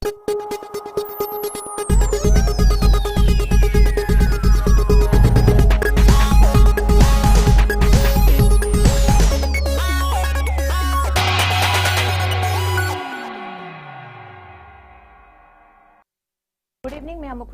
Good evening, Ma'am.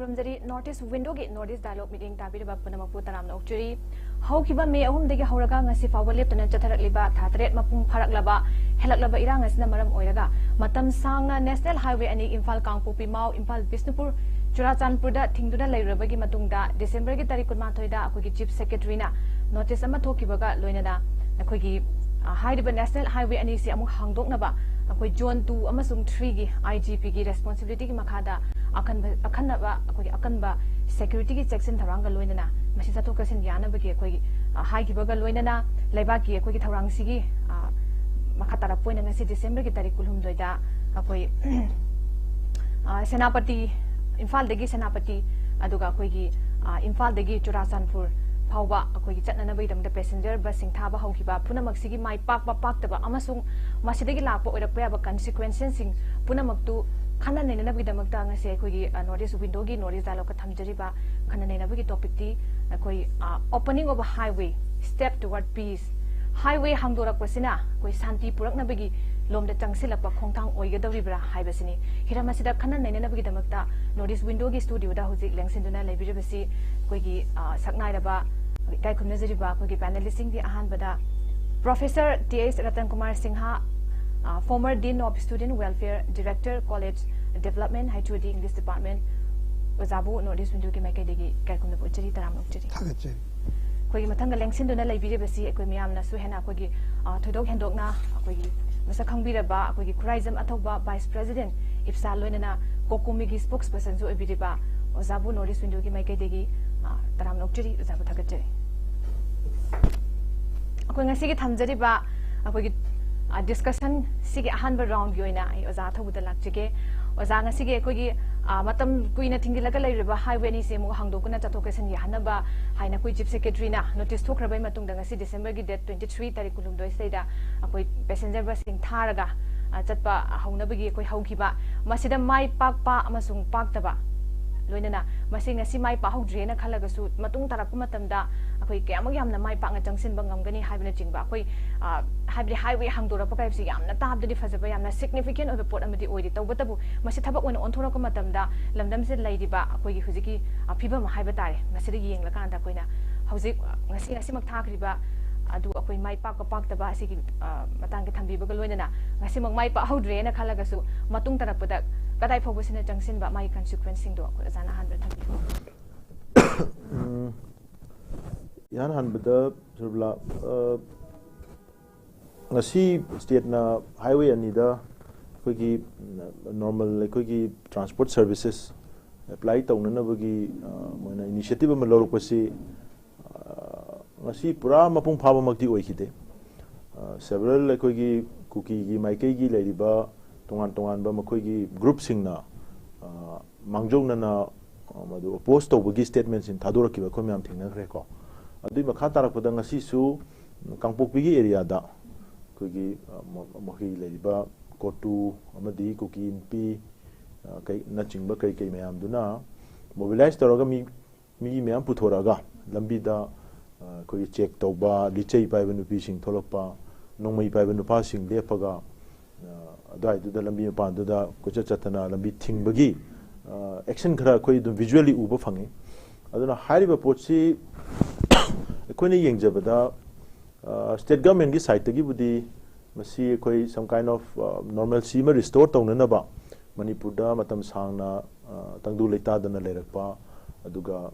Notice window gate notice dialogue meeting tabi ba panamapu taram na ukjuri. How kiba me ahum degi hauraga ngasi fawalip tanan chatharak liba thatret mapung pharak laba helak laba irang asna maram oiraga matam sangna national highway ani Imphal Kangpopi Mau Imphal Bisnupur Churachandpur da thingduna leirabagi matungda December gi tarik 19 da akogi chief secretary na notice ama thokibaga loinana akogi haidiba national highway ani si amuk hangdoknaba akoi zone 2 amasung 3 gi IGP gi responsibility gi makhada akanba security gi section tharanga loinana masi sato kasin yana bagi akoi hai gi baga loinana laiba gi akoi gi tharang sigi makhatara poina ngasi December gi tarik kulhum doida akoi senapati Imphal degi senapati aduga akoi gi Imphal degi Churachandpur Pauba akoi gi chatnana bai damda passenger bus sing thaba haukiba punamak sigi mai pak taba amasung masidagi lakpa oirakpa yaba consequences sing punamaktu khana nena bi damakta ngase akoi gi notice window gi notice dialogue ka thamjariba khana nena bi topic ti akoi opening of a highway step toward peace highway hangdorak pasina koi santi purak na bagi lomda changsilakpa khongthang oigadawribra haibasini hiramasida khana nena bi damakta notice window gi studio da hojik lengsinduna leibirabasi koi gi saknairaba kai khumnajariba koi gi panelists sing di ahan bada Professor T.S. Ratankumar Singha former Dean of Student Welfare, Director, College Development, Retd English Department, Ozabu notice window ki maike degi kaikum na uchari taram uchari. Thagachari. Koi mathanga lengsin dona laibire basi koi miyam na su hena koi gi thodok hendok na koi gi masa khangbira ba koi gi Khuraijam Athouba Vice President IPSA loinana kokumi gi spokesperson so ibire ba Ozabu notice window ki maike degi taram uchari Ozabu thagachari. Koi ngasi gi thamjari ba koi gi discussion sigi ahanba round yoina oza thobuda lakjige oza nga sigi kogi matam kuina thingdilaga leiriba highway ni se mu hangdokuna chathokesan yahanaba haina koi chief secretary na notice thokrabai matungda ngasi December gi date 23 tarik kulum doi seida akoi passenger bus sing tharaga chatpa haunabagi koi haukiba masida mai pakpa amasung paktaba loinana masi ngasi mai pa haudrena khalaga su matung tarappa matamda akoi kyamag yamna mai pa nga jangsin bangam gani haibna jingba akoi haibri highway hangdora pa kaipsi yamna tabdadi fazaba yamna significant of port amadi oidi tawbatabu masi thabak ona onthora ko matamda lamdam se laidiba akoi gi hujiki afiba ma haiba tare masidi gi yengla kanda koina hujik ngasi mak thakriba adu akoi mai pa taba asigi matang ki thambiba loinana ngasi mak mai pa haudrena khalaga su matung tarappada kadai phobusina jangsin ba mai consequencing do ko jana hanbra thambi yan hanbada Surbala ngasi state na highway anida koigi normal koigi transport services apply tawnana bagi moina initiative ma loruk pasi ngasi pura mapung phaba makti oikide several koigi kuki gi maikei gi leiriba tongan ba makoigi group singna mangjongna na madu oppose tawbagi statements in thadurakiba ko myam thingna khre ko adui makha tarakpada ngasi su Kangpopi gi area da koigi mohi leiriba kotu amadi kuki impi kai nachingba kai mayam duna mobilize taraga mi mayam puthoraga lambi da koigi check tawba lichei paiba nupi sing tholokpa nongmai paiba nupa sing lepaga adai du da lambi pa du da kocha chatana lambi thingbagi action khara koi du visually uba phangi aduna hariba potsi koini yengjabada state government gi side gi budi masi koi some kind of normalcy ma restore tawnana ba manipur da matam sangna tangdu leita dana lerakpa aduga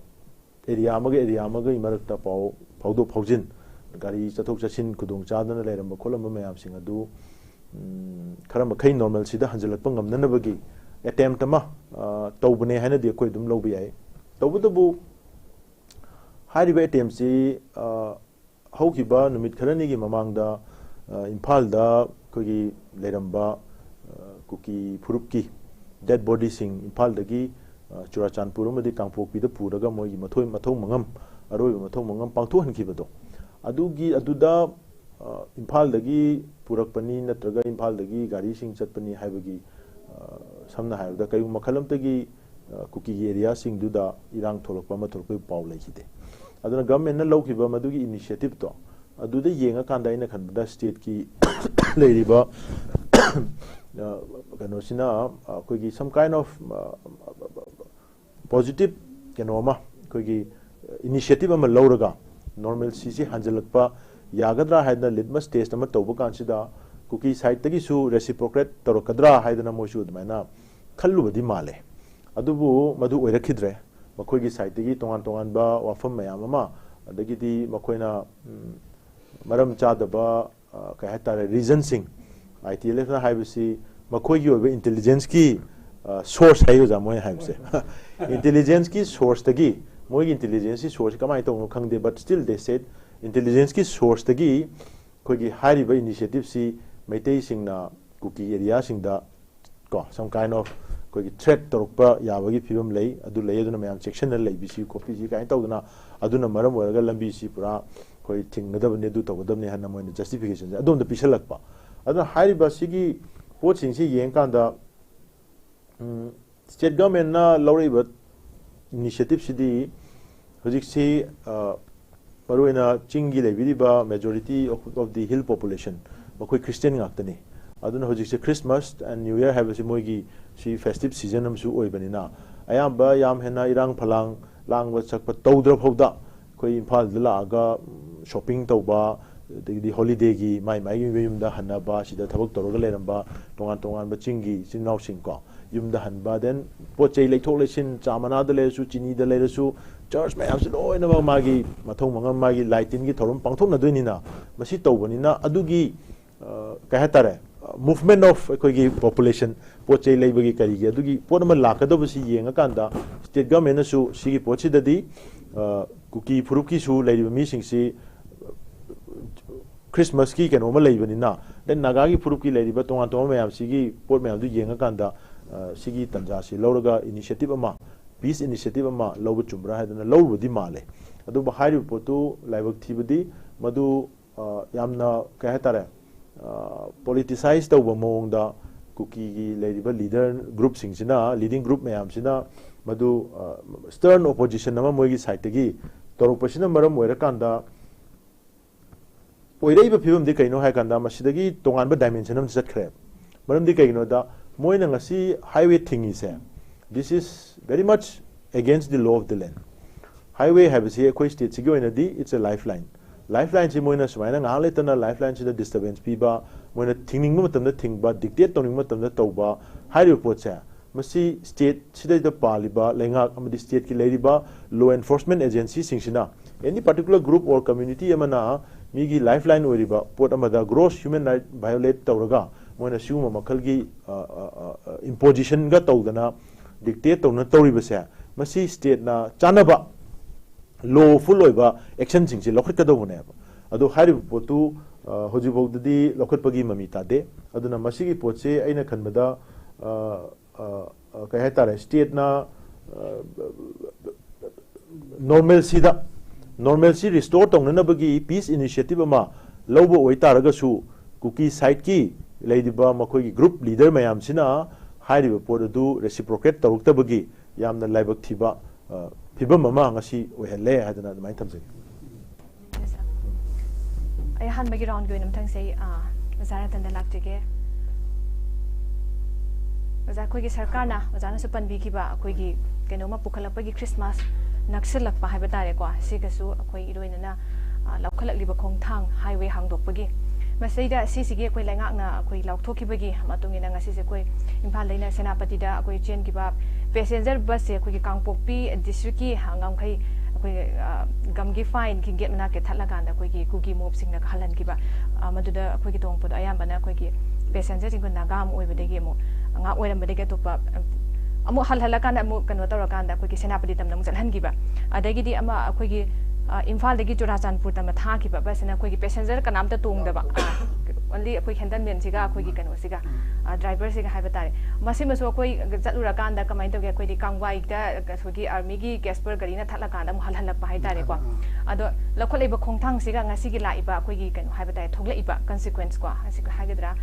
area maga imarakta pau phaudo phaujin gari chathok chachin kudung chadana leramba kholamba mayam sing adu khara makai normal sida hanjalakpa ngamnanabagi attempt ma tawbane haina de koi dum lobi ai tawbudabu hariba attempt si haukiba numit kharani gi mamangda Imphal da kogi leramba kuki phurupki dead body sing Imphal dagi Churachandpur amadi Kangpopi da puraga mogi mathong mangam aroi mathong mangam pangtho hankibado aduda Imphal dagi purakpani natraga Imphal dagi gari sing chatpani haibagi samna hayda kai makhalam tagi kuki area sing duda irang tholokpa ma tholokpa paw lekhide aduna government na lawkiba madugi initiative to aduda yenga kanda ina khanda state ki leiriba kanosina koigi some kind of positive kenoma koigi initiative ama lawraga normal cc hanjalakpa yagadra haidna litmus test ama tawba kansida kuki side tagi su reciprocate torokadra haidna moisu dmaina khallubadi male adubu madu oirakhidre makoigi side tagi tongan tongan ba wafam mayam ama adagidi makoina maram chadaba kai hatare reason sing ITLF na haibisi makoigi obe intelligence ki source hayo ja moi haibse intelligence ki source tagi moi intelligence source kamai tong khangde but still they said intelligence ki source tagi koigi hariba initiative si maitei singna kuki area singda ko some kind of koigi threat torokpa yabagi phibam lei adu lei aduna mayam section na lei bisi copy ji kai tawduna aduna maram waraga lambi si pura koi thinggadabne du tawgadabne hanna moina justification adum da pisalakpa aduna hariba sigi poching si yeng kanda state government na lawriba initiative sidi hojik si paruina chingi lebiriba majority of the hill population makoi Christian ngaktani aduna hojik se Christmas and New Year have si moigi si festive season amsu oibanina ayamba yam hena irang phalang langba chakpa tawdra phawda koi imphal dala aga shopping tawba the holiday gi mai yumda hanaba sida thabak toroga leramba tongan tongan ba chingi sinau singko yumda hanba then pochei leithok lesin chamana da lesu chini da lesu church mayam se loina ba magi mathong mangam magi lighting gi thorum pangthok na doinina masi tawbanina adugi kahatare movement of koigi population pochei leibagi karigi adugi ponama lakadobasi yenga kanda state government su sigi pochi dadi kuki furuki su leiba mi singsi Christmas ki keno ma leibani then nagagi furuki leiba tonga tonga mayam sigi pot mayam du yenga kanda sigi tanja si lawraga initiative ama peace initiative ama lawbu chumbra hadana lawbudi male adu ba hari potu laibak thibadi madu yamna ka hatare politicize tawba mongda kuki gi leiba leader group singsina leading group mayam sina madu stern opposition nama moigi side gi torupasina maram oira kanda oiraiba phibam di kaino hai kanda masidagi tongan ba dimension am chatkhre maram di kaino da moina ngasi highway thingi se this is very much against the law of the land highway have se koi state sigi oina di it's a lifeline lifeline si moina smaina ngale tana lifeline si da disturbance piba moina thingning matam da thingba dictate toning matam da tawba highway pot se masi state sida da paliba lenga amadi state ki leiriba law enforcement agency singsina any particular group or community amana migi lifeline oriba pot amada gross human right violate tawraga moina siuma makalgi imposition ga tawdana dictate tawna tawriba se masi state na chanaba lawful oiba action singsi lokhatkadobune adu hari potu hojibogdadi lokhatpagi mamita de aduna masigi potse aina khanbada kai hatare state na normalcy restore tongna bagi peace initiative ama lawbo oitaraga su kuki site ki leidiba makoi group leader mayam sina hairiba podu reciprocate tarukta bagi yamna laibak thiba phibam ama ngasi oihale hadana mai thamjai ai han bagi round go nam thang sei mazara tan lakjege maza koi gi sarkar na mazana su panbi ki ba koi gi kenoma pukhalapagi Christmas naksilakpa haiba tare ko sigasu akoi iroina na laukhalak liba khongthang highway hangdokpagi masaida sisigi akoi laingak na akoi laukthokibagi matungina ngasi se koi imphal leina senapati da akoi chen ki ba passenger bus se akoi kangpokpi district ki hangam khai akoi gamgi fine ki gate mana ke thallagan da akoi ki kugi mob singna khalan ki ba maduda akoi ki tongpod ayamba na akoi ki passenger sing na gam oibadegi mo nga oirambadegi topa amu halhalakan amu kano tawrakanda akoi ki senapati tamna mu chalhangiba adagidi ama akoi ki imphal degi Churachandpur tamna thakiba basina akoi ki passenger kanamta tongdaba only akoi handman siga akoi ki kano siga driver siga haibatare masimaso akoi chatlurakanda kamai tawge akoi di kangwai da akoi ki army gi Casper gari na thalakanda mu halhalakpa haitare ko ado lakholaiba khongthang siga ngasi gi laiba akoi ki kano haibatare thoglaiba consequence ko asiga haigadra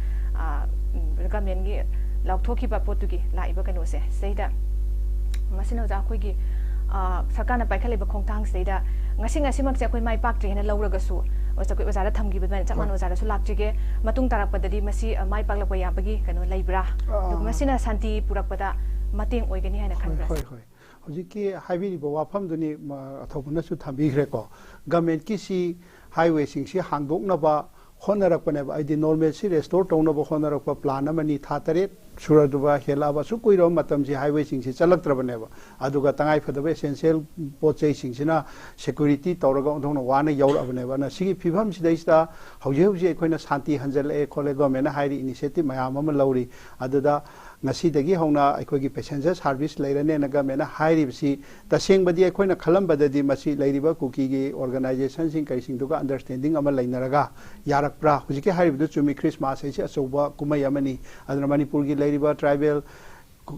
government gi लाउथोखिबा पोतुगी Laiba कनोसे सेदा मसिना ओजा अखोगी सरकारना पाइखलेबा खोंथांग सेदा ngasi ngasi mak se koi mai pak tre na lauraga su osa koi ozara thamgi bad chaman ozara su lakjige matung tarak padadi masi mai pak lakpa ya bagi kanu leibra dug masina santi purak pada mateng oigani haina khanbra hoi hoi hojiki highway bo wafam duni athobuna su thambi gre ko government ki si highway sing si hangdok na ba honarak pane ba id normal si restore tawna ba honarak pa plan amani tha tare suraduba helaba su koiro matam si highway sing si chalak trabane ba aduga tangai phadabe essential pochei sing sina security tawraga ondhong wana yaur abane ba na sigi phibam si daista hauji hauji koina shanti hanjal e khole government na hairi initiative mayam ama lauri aduda ngasi dagi hauna akhoi passenger service leirane na government na hairi si taseng badi akhoi na khalam badadi masi leiriba cookie gi organization sing kai sing duga understanding ama leinaraga yarakpra hujiki hairi du chumi christmas ai si asoba kumai amani aduna manipur gi leiriba tribal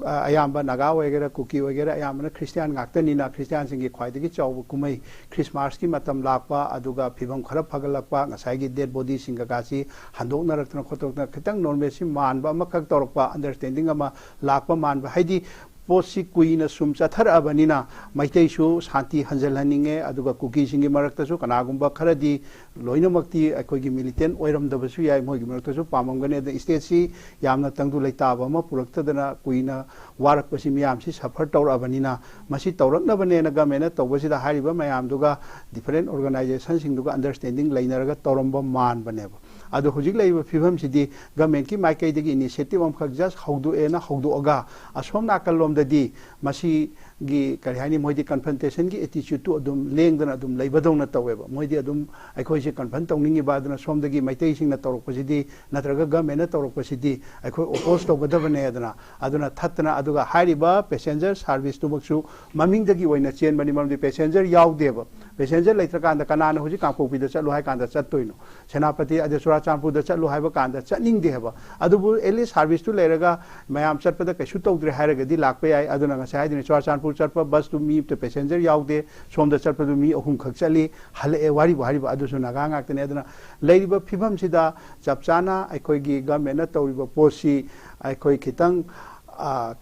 ayamba naga wagera cookie wagera ayamana christian ngaktani na christian sing gi khwaidagi chawbu kumai christmas ki matam lakpa aduga phibam khara phagalakpa ngasai gi dead body singa ga si handok narakna khotokna khitang normal si manba makak torokpa understanding ama lakpa manba haidi posi kuina sum chathar abanina maitei su shanti hanjal haninge aduga cookie singi marakta su kanagumba kharadi loina makti akoi gi militant oiram dabasu yai moi gi marakta su pamamgane the state si yamna tangdu leitaba ma purakta dana kuina warak pasi miyam si suffer tor abanina masi tawrakna bane na gamena tawbasi da hariba mayam duga different organization sing duga understanding lainaraga tawramba man baneba adu hujik laiba phibam sidi government ki maikai dagi initiative am khak just haudu ena haudu aga asom na kalom dadi masi gi kari hani moidi confrontation gi attitude to adum lengdana adum laibadona taweba moidi adum akhoi se confront tawningi badana som dagi maitai sing na tawrok pasidi natraga government na tawrok pasidi akhoi oppose tawgadabane adana aduna thatna aduga hariba passenger service to baksu maming dagi oina chen bani mamdi passenger yaudeba passenger laitra kanda kanana huji kampopi da chalu hai kanda chattoino senapati adesura champu da chalu hai ba kanda chatning de heba adubu eli service to leraga mayam chatpada kaishu tawdre hairaga di lakpe ai aduna nga sai dini chwa chanpu chatpa bus to me to passenger yaude somda chatpa du mi ahum khak chali hal e wari wari ba adusu naga ngaktene aduna leiriba phibam sida chapchana aikoi gi government na tawriba posi aikoi khitang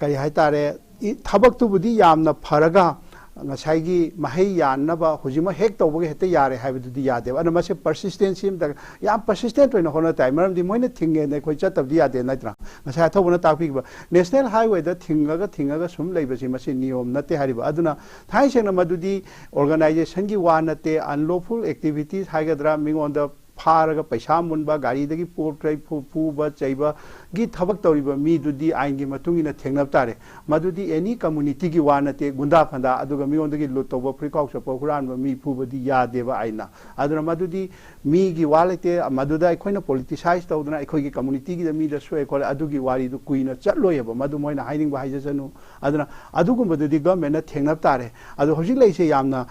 kai haitare thabak tu budi yamna pharaga ngasai mahai yanaba hujima hek tawbage hete yare haibududi yade ana mase persistency da yam persistent oina hona time maram di moina thinge ne khoi chatabdi yade naitra ngasai thobuna takpi ba national highway da thingaga sum leibasi mase niyom nate hariba aduna thai sena madudi organization gi wa nate unlawful activities haigadra mingon da फारगा पैसा मुनबा गाड़ी दगी पोट्रै फुबा चैबा गी थबक तौरिबा मी दुदी आइनगी मतुंगिना थेंगनब तारे मदुदी any community गी वानते गुंडा फंदा अदुगा मियोंदगी लुतोबा फ्रिकाउस पकुरान मी फुबदी यादेबा आइना अदुना मदुदी मी गी वालेते मदुदा अखोइना पॉलिटिसाइज तौदना अखोइगी कम्युनिटी गी मी द सोए कोले अदुगी वारी दु कुइना चटलोयबा मदु मोइना हाइनिंग बा हाइजसनु अदुना अदुगुंबदुदी गवर्नमेंट थेंगनब तारे अदु होजिक लैसे यामना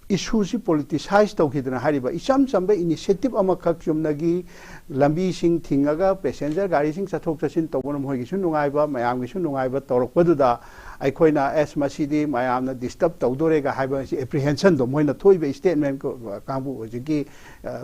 issue si politicize tawkidna hariba isam chambe initiative amakak chumnagi lambi sing thingaga passenger gari sing chathok chasin tawbon moi gi su nungai ba mayam gi su nungai ba torok paduda aikoina as masidi mayam na disturb tawdore ga haiba si apprehension do moina thoibe statement ko kambu ojigi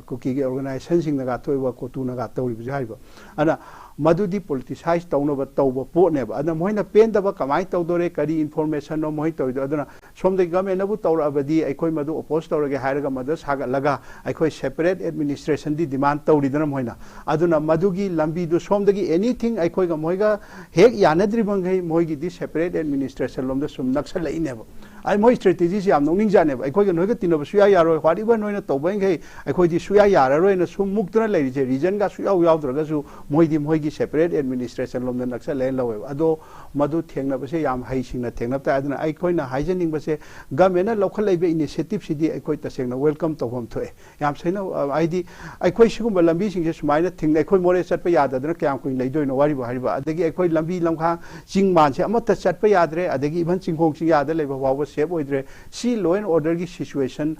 cookie gi organization sing na ga thoiba ko tu na ga tawri bu haiba ana madudi politicize tawno ba tawba potne ba ana moina pen da ba kamai tawdore kari information no moi tawdo aduna somde government na bu tawra abadi aikoi madu oppose tawrage hairaga madu saga laga aikoi separate administration di demand tawri dana moina aduna madugi lambi du somdagi anything aikoi ga moiga hek yanadri bangai moigi di separate administration lomda sum naksal laine ba ai moi strategy si am nongning jane ba aikoi ga noiga tinoba suya yaro hwari ba noina tawbai ngai aikoi di suya yara roina sum muktana lai je region ga suya yaudra su moi di moi gi separate administration lomda naksal lain lawe ado madu thengna ba se yam hai singna thengna ta aduna aikoi na haijening ba se government na local laibe initiative sidi aikoi tasengna welcome tawhom thoe yam saina aidi aikoi sigum lambi sing se sumaina thingna aikoi more chatpa yada dana kyam kuin leidoi no wari ba hari ba adagi aikoi lambi lamkha ching man se amata chatpa yadre adagi iban chingkhong sing yada leiba wawa save oidre si law and order gi situation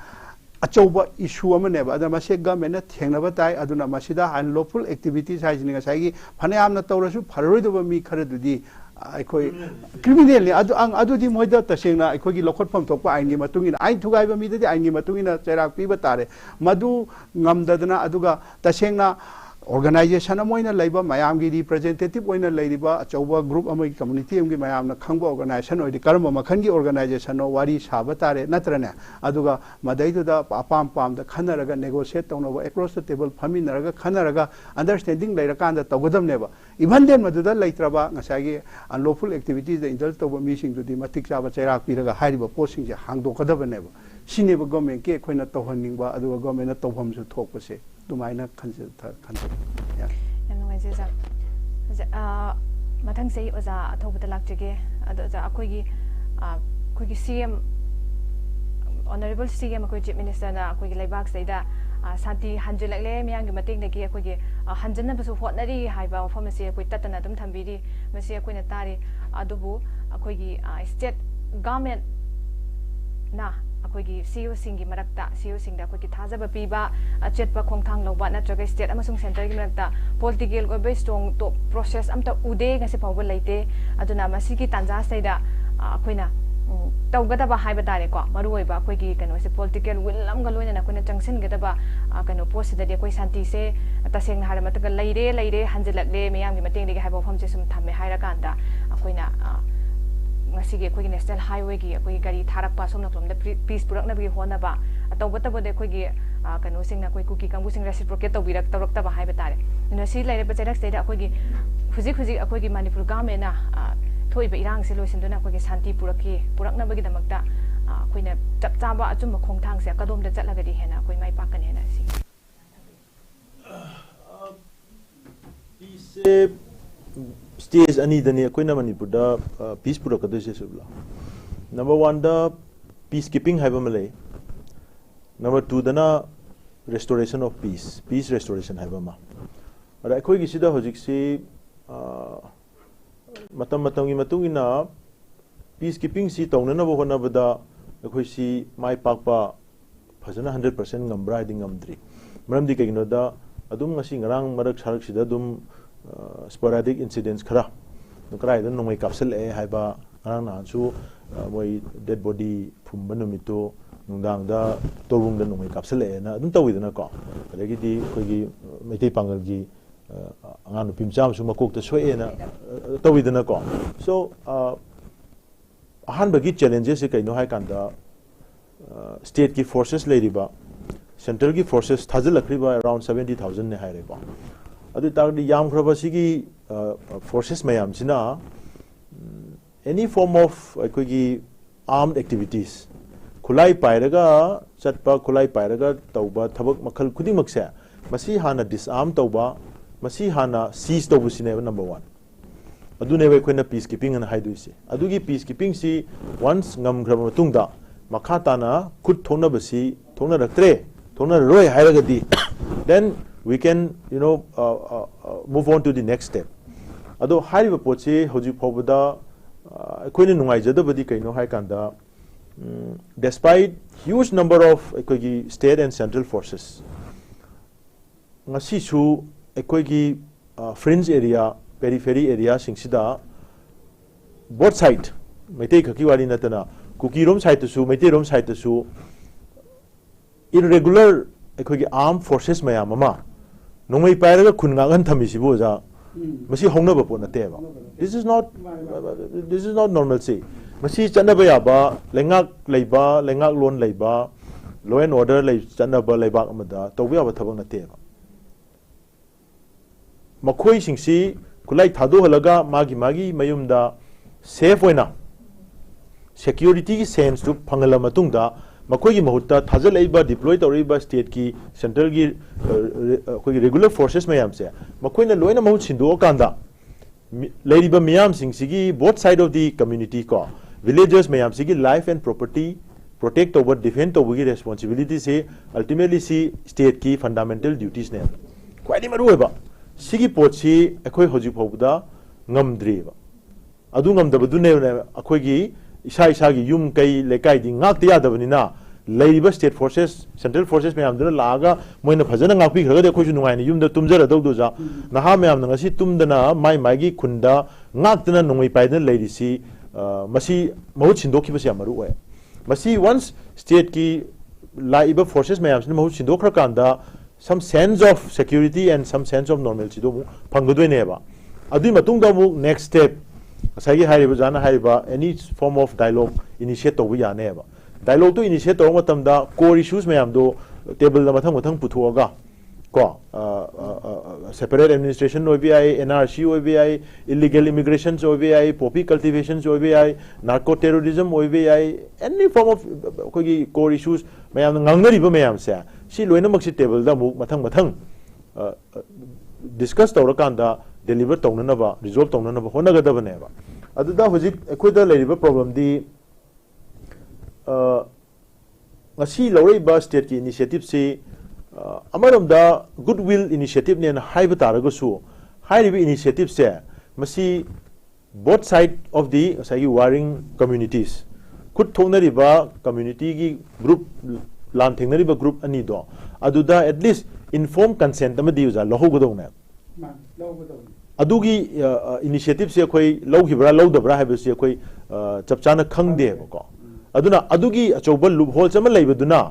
achauba issue amane ba adama mase government na thengna ba tai aduna masida unlawful activities haijini ngasai gi phanayam na tawrasu pharoi do ba mi khara dudi aikoi criminal adu di moida tasengna aikoi gi lokhotpham thokpa aingi matungina ain thugai ba mi dadi aingi matungina cherak pi ba tare madu ngamdadna aduga tasengna organization amoina leiba mayam gi representative oina leiba achauba group amai community amgi mayam na khangba organization oi karma makhan gi organization no wari saba tare natrane aduga madai du da apam pam da khanaraga negotiate tawno across the table phaminaraga khanaraga understanding leira kan da tawgadam neba even then madu da leitraba ngasagi unlawful activities da indulge tawba mi sing du di matik saba chairak piraga hairiba posting je hangdo kadaba neba sineba government ke khoina tawhaningba aduga government na tawham su thokpase दुमाइना खंजे खंजे या नंगाइजे जा मथंग से ओजा अथौबदा लाक्चगे अदो जा अखोगी CM honourable CM अखोई chief minister ना अखोगी लेबाक सेदा शांति हंजलकले मियांग मतेंग दगी अखोगी हंजन बसु होटनरी हाइबा वफम से अखोई ततना दम थंबीरी मसे अखोइना तारी अदुबु अखोगी स्टेट गवर्नमेंट ना अखोगी सीओ सिंगी मरक्ता सीओ सिंगदा अखोगी थाजबा पीबा अचेतपा खोंगथांग लौबा नत्रगा स्टेट अमसुंग सेंटर की मरक्ता पॉलिटिकल ओबे स्ट्रॉंग तो प्रोसेस अमता उदे गसे फावबा लेते अदुना मसिगी तांजा सैदा अखोइना तौगदबा हाइबा तारे को मरुओइबा अखोगी कनो से पॉलिटिकल विल अमगा लोइना अखोइना जंक्शनगदबा कनो पोस्ट ददि अखोई शांति से तसेंग हार मतगा लेरे हंजलकले मियाम की मतेंग दगे हाइबा फम से सुम थामे हाइरा कांदा अखोइना ngasi अखोगी नेशनल हाईवे की अखोगी गाड़ी थारकपा सोम नक्लोमदा पीस पुरकनबगी होनबा अतौबतबदे अखोगी कनो सिंगना अखोई कुकी कांगु सिंग रेसिप्रोकेट तौबिरक तौरक्तबा हाइबा तारे नसी लेरेबा चैरक सेदा अखोगी हुजिक अखोगी मणिपुर गवर्नमेंट ना थोइबा इरांग से लोइसिनदुना अखोगी शांति पुरकनबगी दमकता अखोइना चप चाबा अचुम खोंगथांग से कदोमदा चटलगदी हेना अखोई माइ पाकन हेना सि piece stage ani dani koina manipur da peace pura ka doise subla number 1 da peacekeeping haiba male number 2 dana restoration of peace restoration haiba ma ara khoi gi sida hojik si matam gi matungina peacekeeping si tawna na bo hona bada khoi si mai pakpa phajana 100% ngambra ding ngamdri maram di kegino da adum ngasi ngarang marak sarak sida dum sporadic incidents khara nukrai da nongai kapsel e haiba ngarang na chu moi dead body phumba numito nungdang da torung da nongai kapsel e na adum tawi da na ko adagi di khoi gi meitei pangal gi angan nu pimcham su makok ta soi e na tawi da na ko so ahan bagi challenges se kai no hai kan da state ki forces leiriba central ki forces thazal lakriba around 70000 ne haire ko adu tagdi yam khraba sigi forces mayam sina any form of akogi armed activities khulai pairaga chatpa khulai pairaga tauba thabak makhal khuding makse masi hana disarm tauba masi hana seize taubu sine number 1 adu ne we khoina peacekeeping an haiduise adugi peacekeeping si once ngam khraba matungda makha tana khud thona basi thona raktre thona roi hairaga di then we can move on to the next step ado haiba poche hoji phobada koine nungai jadabadi kaino hai kanda despite huge number of ekogi state and central forces ngasi su ekogi fringe area periphery area singsida both side metei khaki wali natana kuki rom side su metei rom side su irregular ekogi armed forces mayam ama nongmai pairaga khunga gan thamisibu ja masi hongna ba pona teba this is not normal see masi channa ba ya ba lengak lon leiba law and order lei channa ba leiba amada tawya ba thabang na teba makhoi singsi kulai thado halaga magi mayumda safe oina security ki sense to phangala matungda makhoi gi mahutta thajal aiba deploy tawriba state ki central gi khoi regular forces mayam se makhoi na loina mahut sindu kanda leiriba miyam sing sigi both side of the community ko villagers mayam sigi life and property protect over defend over gi responsibility se ultimately si state ki fundamental duties ne kwai maru ba sigi pot si akhoi hoji phobda ngamdri ba adu ngamdabadu ne akhoi gi isa gi yum kai lekai di ngak tiya dabani na leiba state forces central forces mayam duna laga moina phajana ngak pi khraga de khoi nungai ni yum da tumjara dau do ja na ha mayam na ngasi tumdana mai gi khunda ngak tana nungai pai na leiri si masi mahut sindokhi basi amaru oe masi once state ki laiba forces mayam sin mahut sindokra kanda some sense of security and some sense of normalcy do phangdoi ba adu matung da mu next step sai gi hariba jana hariba any form of dialogue initiate to ya ne ba dialogue to initiate to matam da core issues mayam do table la mathang mathang puthuaga ko separate administration OBI, NRC OBI, illegal immigration OBI, poppy cultivation OBI, narco terrorism OBI, any form of core issues mayam ngangnariba mayam sa si loina maksi table da mu mathang discuss tawrakanda deliver tawna ba resolve tawna ba honaga da bane ba adu da hojik ekoida leriba problem di ngasi lorei ba state ki initiative si amaram da goodwill initiative ne haiba tarago su haiba initiative se masi both side of the sai warring communities could thonari ba community gi group lan thengnari ba group ani do adu da at least informed consent amadi uza lahu godona adugi initiative se khoi lawhibra lawdabra haiba se khoi chapchana khangde ko aduna adugi achoba loophole chama leibaduna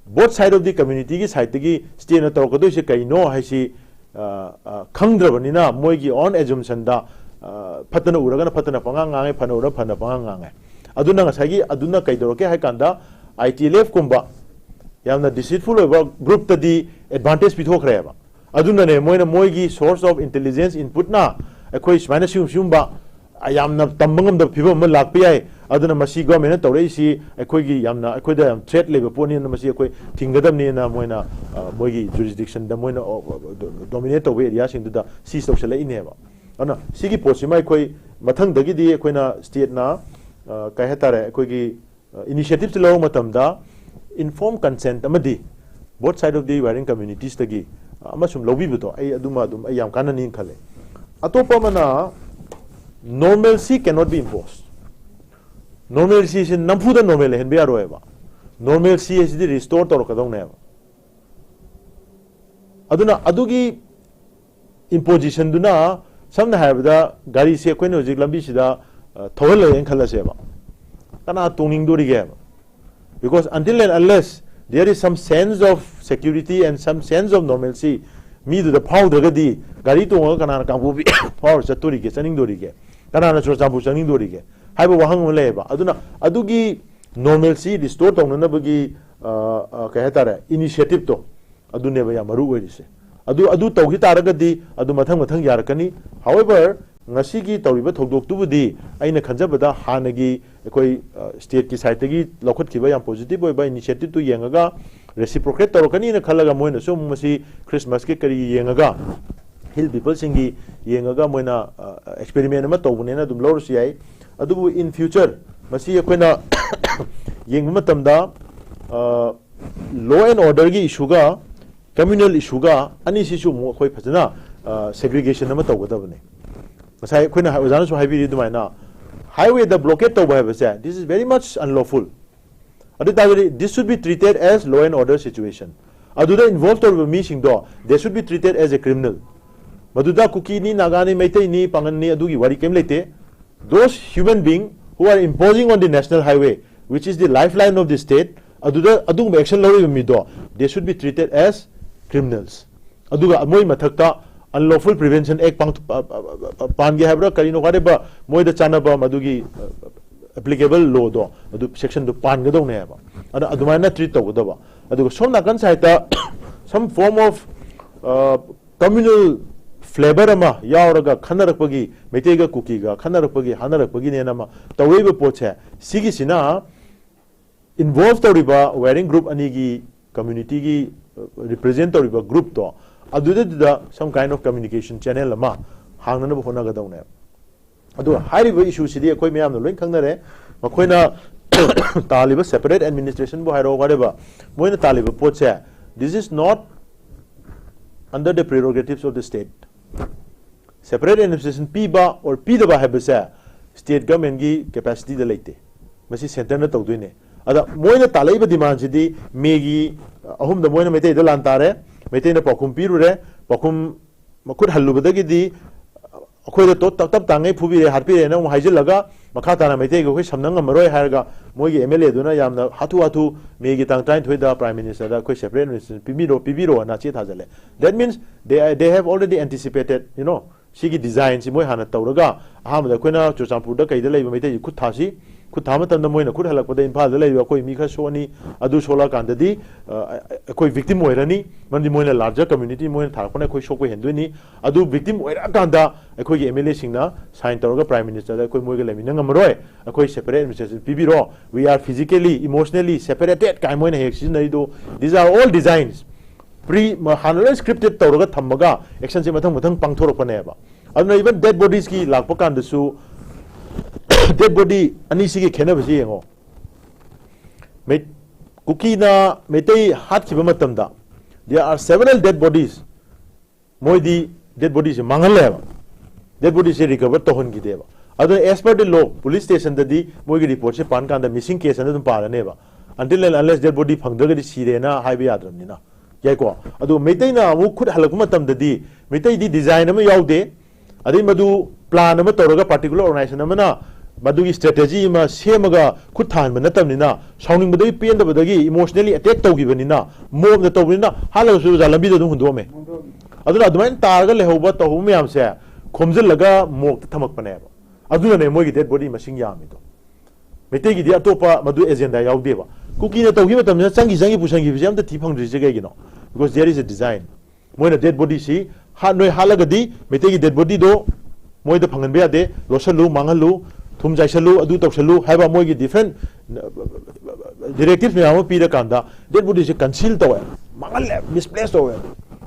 both side of the community gi side gi stay na torko do se kaino haisi khangdrabanina moigi on assumption da phatana uragana phatana panga ngangai phana ura phana panga ngangai aduna ngasagi aduna kaidoroke haikanda ITLF kumba yamna deceitful over group tadi advantage pithokre ba aduna ne moina moigi source of intelligence input na akhoi smaina sumba yamna tambangam da phibam ma lakpi ai aduna masi government tawrei si akhoi gi yamna akhoi da yam threat lebe poni na masi akhoi thingadam ni na moina moigi jurisdiction da moina dominate over area sing da si social ine ba ana sigi posima akhoi mathang dagi di akhoi na state na kai hatare akhoi gi initiative lo matam da informed consent amadi both side of the warring communities tagi amasum lobi buto ai aduma adum ai yam kana nin khale atopa mana normalcy cannot be imposed normalcy is nampu da normal hen be aroeba normalcy is the restore to kadong ne aduna adugi imposition duna samna habda gari se koin hojik lambi sida thawal len khala se ba kana tungning dori ge because until and unless there is some sense of security and some sense of normalcy me to the power the gari to kana kampu power chatori ge chaning dori ge kana na chosambu chaning dori ge haiba wahang leba aduna adugi normalcy restore tong na bagi ka hetare initiative to adune ba ya maru oirise adu tawhi taragadi adu mathang yarakani however ngasi gi tawriba thodok tubudi aina khanjabada hanagi ekoi state ki side gi lokhot kiba yam positive oi ba initiative to yengaga reciprocate torokani na khalaga moina so masi Christmas ke kari yengaga hill people singi yengaga moina experiment ma tawbune na dum lor si ai adu in future masi ekoina yengma matamda law and order gi issue ga communal issue ga ani si su mo khoi phajana segregation ma tawgadabne masai koina ozana so highway dumaina highway the blockade to ba this is very much unlawful this should be treated as law and order situation aduda involved or me sing do they should be treated as a criminal maduda kuki ni nagani maitai ni pangan ni adugi wari kem lete those human being who are imposing on the national highway which is the lifeline of the state aduda adung action law mi do they should be treated as criminals aduga moi mathakta unlawful prevention act pange habra karino gare ba moida chana ba madugi applicable law do adu section do pan ga do ne ba adu maina treat to do ba adu som na kan saita some form of communal flavor ama yauraga khanarakpagi metega kuki ga khanarakpagi hanarakpagi ne na ma taweba poche sigi sina involved toriba wearing group anigi community gi represent toriba group to aduda some kind of communication channel ama hangna ba hona ga daune adu hariba issue sidi koi mayam no loin khangnare makoina taliba separate administration bo hairo gareba moina taliba poche this is not under the prerogatives of the state separate administration piba or pidaba habasa state government gi capacity da leite masi center na tawduine ada moina talaiba demand sidi megi ahum da moina mete da lantare mete na pakum pirure pakum makut halubadagi di अखोई तो तब तांगे फुबी हाटपी ना हाइजिलगा मखा ताना मैते को समनंग मरोय हारगा मोगी एमएलए दुना यामना हाथु मेगी तांग टाइन थोइदा प्राइम मिनिस्टर दा कोई सेपरेट मिनिस्टर पिबिरो ना चे थाजले that means they have already anticipated you know सिगी डिजाइन से मोय हाना तौरगा अहमद कोइना चुचामपुर दा कइदा लेबा मैते खुद थासी खुद थाम तंद मोयना खुद हलकपदा इम्फाल दा लेबा कोई मी खा सोनी अदु सोला कांददी कोई विक्टिम ओइरानी मनदि मोयना लार्जर कम्युनिटी मोयना थारपना कोई सोको हेंदुनी अदु विक्टिम ओइरा कांदा अखोई एमएलए सिंगना साइन तौरगा प्राइम मिनिस्टर दा कोई मोयगा लेमिना ngमरोय अखोई सेपरेट एडमिनिस्ट्रेशन पिबिरो we are physically emotionally separated काय मोयना हेक्सिस नइदो these are all designs pre handle scripted तौरगा थम्मगा एक्शन से मथंग पांगथोरपनेबा अदुना इवन डेड बॉडीज की लाकप कांदसु डेड बॉडी अनि सिगी खेनबसि येंगो मे कुकीना मेतै हातखिबा मतमदा there are several dead bodies मोइदी डेड बॉडीज मांगलेबा डेड बॉडीज से रिकवर तोहनगिदेबा अदु as per the law police station ददी मोइगी रिपोर्ट से पान कांदा मिसिंग केस अन पारनेबा until and unless dead body phangdagadi sirena haibe yadramnina yaiko adu meitaina amu khud halak matamdadi meitai di design ama yaude adi madu plan ama toroga particular organization amana madugi strategy ma semaga khud than manatamnina sauning badai pen da badagi emotionally attack tawgibanina mob da tawbina halaga su jalambi da dum hundome aduna adumain targa lehoba tawum yam se khomjil laga mok thamak paneba aduna ne mogi dead body masing yamido meitai gi di atopa madu agenda yaudeba Kuki ने तौगी मतम चंगी पुसंगी बिजम त थिफंग रिजेगेगिनो because there is a design मोइना डेड बॉडी सी हा नोय हालगदी मेतेगी डेड बॉडी दो मोइदा फंगन बे यादे लोसलु मांगलु थुम जाइसलु अदु तौसलु हाइबा मोइगी डिफरेंट डायरेक्टिव्स में आमो पीरा कांदा डेड बॉडी से कंसील तोय मांगल मिसप्लेस तोय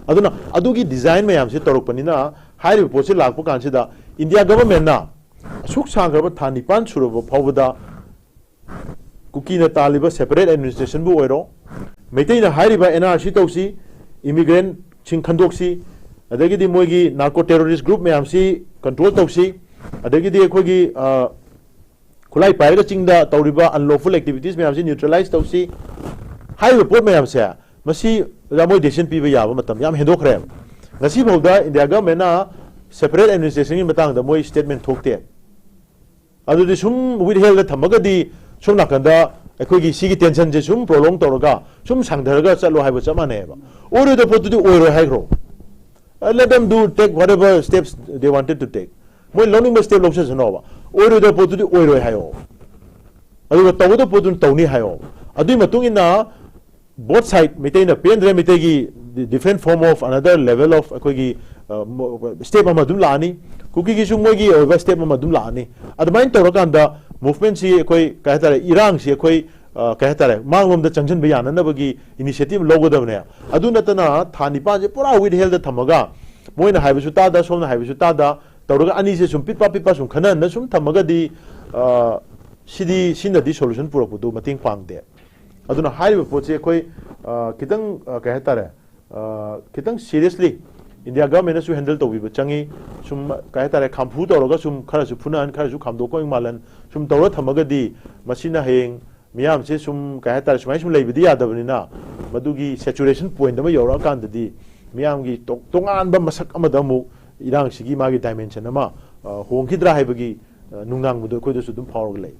अदुना अदुगी डिजाइन में यामसे तोरकपनिना हाइरि पोसे लाकपो कांसिदा इंडिया गवर्नमेंट ना सुख सांगरब थानी पान सुरब फावदा कुकी न तालिबा सेपरेट एडमिनिस्ट्रेशन बु ओइरो मेतैना हाइरिबा एनआरसी तौसी इमिग्रेंट सिंग खंदोक्सी अदगिदि मोइगी नार्को टेररिस्ट ग्रुप मैमसी कंट्रोल तौसी अदगिदि अखोगी खुलाई पाइरगा चिंगदा तौरिबा अनलॉफुल एक्टिविटीज मैमसी न्यूट्रलाइज तौसी हाइरिबा पोट मैमसे मसी रामोय डिसीजन पीबा याबा मतम याम हेदोखरे ngasi bauda india government na separate administration ni matang da moi statement thokte adu di sum withheld da thamagadi sum nakanda अखोगी सिगी टेंशन जे सुम प्रोलोंग तौरगा सुम सांगधरगा चलो हाइबो चमानेबा ओरो द पोतुदि ओरो हाइग्रो let them do take whatever steps they wanted to take मोय लर्निंग स्टेप लोक्से सनोबा ओरो द पोतुदि ओरो हाइयो अदु तौदो पोतुन तौनी हाइयो अदुइ मतुंग इना both side मेतेना पेंद्रे मेतेगी different form of another level of अखोगी step अमदुम लानी कुकी की सुमोगी ओबा step अमदुम लानी अदमाइन तौरकांदा मूवमेंट से कोई कहता है इरांग से कोई कहता है मांगम द चंगन बयान नबगी इनिशिएटिव लोगोदबने अदु नतना थानिपा जे पूरा विद हेल्थ थमगा मोइना हाइबसु तादा सोमना हाइबसु तादा तौरगा अनि से सुम पिपा सुम खना न सुम थमगदी सिदी सिनदी सॉल्यूशन पुरपुदु मतिंग पांगदे अदुना हाइबो पोचे कोई कितंग कहता है कितंग सीरियसली इंडिया गवर्नमेंट सु हैंडल तौबी चंगी सुम कहता है खामफु तौरगा सुम खरसु फुनान खरसु खामदोको मालन सुम तौर थमगदी मसिना हेंग मियाम से सुम कहता है सुमाइ सुम लेबिदी यादबनिना मदुगी सैचुरेशन पॉइंट अमा यौरा कांददी मियाम गी तोंगानबा मसक अमदमु इरांग सिगी मागी डायमेंशन अमा होंखिद्रा हाइबगी नुंगांग बुदो कोइदसु दुम फावरग लै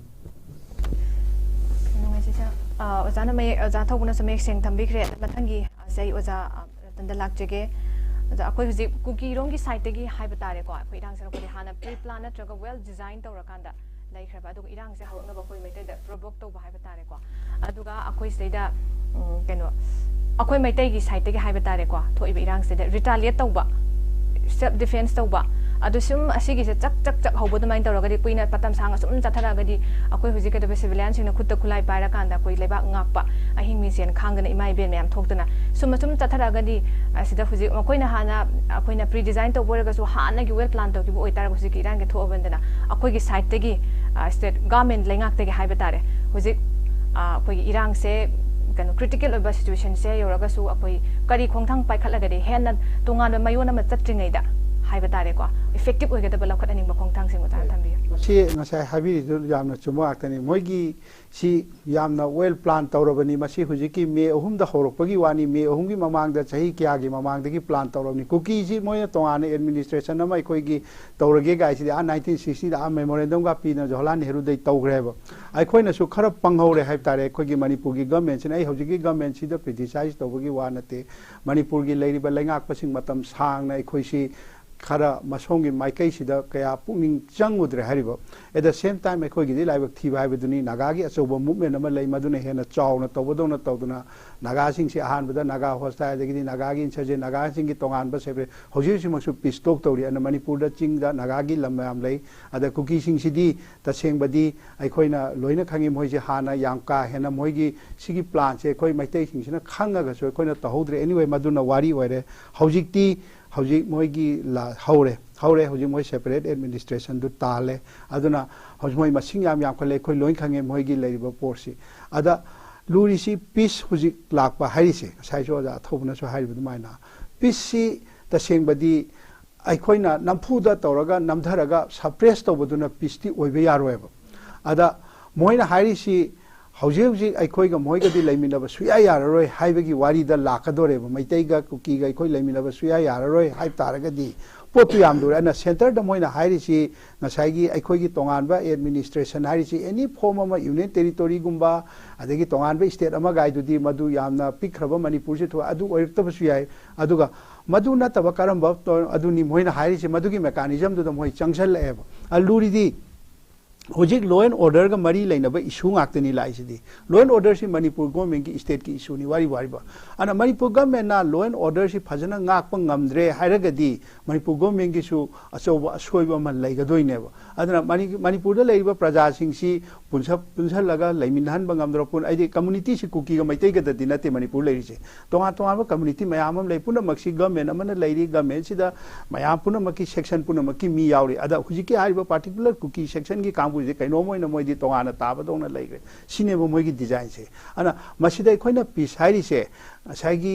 ओजाना मै ओजा थौगुना समे सेंग थंबिख्रे मथंगी सै ओजा तंदा लाक्चेगे अखोई हुजी कुकी रोंगी साइड तगी हाइबा तारे को अखोई इरांग से रोकदि हाना प्री प्लान नत्रगा वेल डिजाइन तौरकांदा लाइख्रबा अदुग इरांग से हौनबा अखोई मैतै दा प्रोवोक तौबा हाइबा तारे को अदुगा अखोई सेदा केनो अखोई मैतै गी साइड तगी हाइबा तारे को थोइबा इरांग से रिटालिएट तौबा सेल्फ डिफेंस तौबा अदु सुम असिगी से चक हौबो दमाइन तौरगदि कुइना पतम सांग सुम चथरागदि अखोई हुजी कदबे सिविलियन सिंगना खुत्ता खुलाई पाइरा कांदा कोई लेबा ngakpa अहिंग मिसेन खांगना इमाइ बेन मैम थोक्तना सुम चथरागदि असिदा हुजी अखोइना हाना अखोइना प्री डिजाइन तौबरगसु हाना गी वेल प्लान तौकी बो ओइतार हुजी इरांग के थोबंदना अखोइगी साइड तगी स्टेट गवर्नमेंट लेंगाक तगी हाइबा तारे हुजी अखोइगी इरांग से कनो क्रिटिकल ओबा सिचुएशन से योरगसु अखोइ करी खोंथांग पाइखलगदि हेन तोंगान मयोन अमा चत्रिङैदा हाइबा तारे को इफेक्टिव ओइगदब लखत अनिंग मखोंग थांग सिंग उजान थंबी सी ngasai habi du yamna chuma aktani moigi si yamna well plan tawrabani masi hujiki me ohum da horokpagi wani me ohum gi mamang da chahi kya gi mamang da gi plan tawrabni cookie ji moya tongane administration na mai koi gi tawrage gai si 1960 da memorandum ga pina Jawaharlal Nehru dai tawgreba ai khoi na su khara panghore hai tare khoi gi Manipur gi government sin ai hujiki government si da criticize tawbagi wanate Manipur gi leiriba laingak pasing matam sang na khoi si खरा मसोंगी माइकई सिदा कया पुनिंग चंगुद्रे हरिबो at the same time एखोई गिदि लाइबक थीबा हाइबदुनी नागागी अचौबा मूवमेंट अमा लई मदुने हेना चावना तौबदोना तौदुना नागा सिंग से अहानबदा नागा होस्टाइल दगिदि नागागी इंसर्जे नागा सिंग की तोंगानबा सेबरे हौजी सिमसु पिस्टोक तौरी अन मणिपुर दा चिंग दा नागागी लमयाम लई अदा कुकी सिंग सिदि तसेंगबदी अखोइना लोइना खंगी मोइजे हाना यामका हेना मोइगी सिगी प्लान से अखोइ मैतै सिंग सिना खंगागा सो अखोइना तहौद्रे एनीवे मदुना वारी ओइरे हौजिकती हौजिक मोइगी ला हौरे हौजिक मोइ सेपरेट एडमिनिस्ट्रेशन दु ताले अदुना हौजिक मोइ मसिंग याम याम खले खोइ लोइन खंगे मोइगी लेरिबो पोर्सी अदा लुरिसी पीस हौजिक लाकपा हारिसे साइजो जा थौबना सो हारिबो दुमाइना पीससी तसेंगबदी अखोइना नमफुदा तौरगा नमधरगा सप्रेस तौबदुना पीसती ओइबे यारोएबो अदा मोइना हारिसी हौजिक हौजिक अखोइगा मोइगदि लैमिनबा सुया याररोय हाइबगी वारीदा लाकदोरेबो मैतैगा कुकीगा अखोइ लैमिनबा सुया याररोय हाइब तारगदि पोतु याम दुरे अना सेंटर द मोइना हाइरिसी नसाइगी अखोइगी तोंगानबा एडमिनिस्ट्रेशन हाइरिसी एनी फॉर्म अमा यूनियन टेरिटोरी गुम्बा अदगी तोंगानबा स्टेट अमा गाइदुदि मदु यामना पिखरबा मणिपुर से थो अदु ओइरतबसु याय अदुगा मदु नतबा करंबा अदुनि मोइना हाइरिसी मदुगी मेकानिज्म दुदा मोइ चंगसलएबा अलुरिदि हौजिक लॉ एंड ऑर्डर का मरी लेनब इशू गाक्तनी लाइसिदी लॉ एंड ऑर्डर से मणिपुर गवर्नमेंट की स्टेट की इशू नि वारी वारीबा अना मणिपुर गवर्नमेंट ना लॉ एंड ऑर्डर से फजना गाक्प ngamdre हाइरगदी मणिपुर गवर्नमेंट की सु अचौबा असोइबा मन लैगदोइनेबा अदना मणिपुर दा लेरिबा प्रजा सिंगसी पुनसल लगा लैमिनहन बंगमद्रो पुन आइदि कम्युनिटी से कुकी गा मैतै गददि नते मणिपुर लेरिसे तोंगा तोंगा कम्युनिटी मयामम लै पुन मक्सी गवर्नमेंट अमना लैरि गवर्नमेंट सिदा मयाम पुन मकी सेक्शन पुन मकी मी यावरि अदा हुजिके हारिबा पार्टिकुलर कुकी सेक्शन की कांबुजे कैनो मोइना मोइदि तोंगाना ताबदोंना लैग्रे सिनेबो मोइगी डिजाइन से अना मसिदा अखोइना पीस हारिसे असाइगी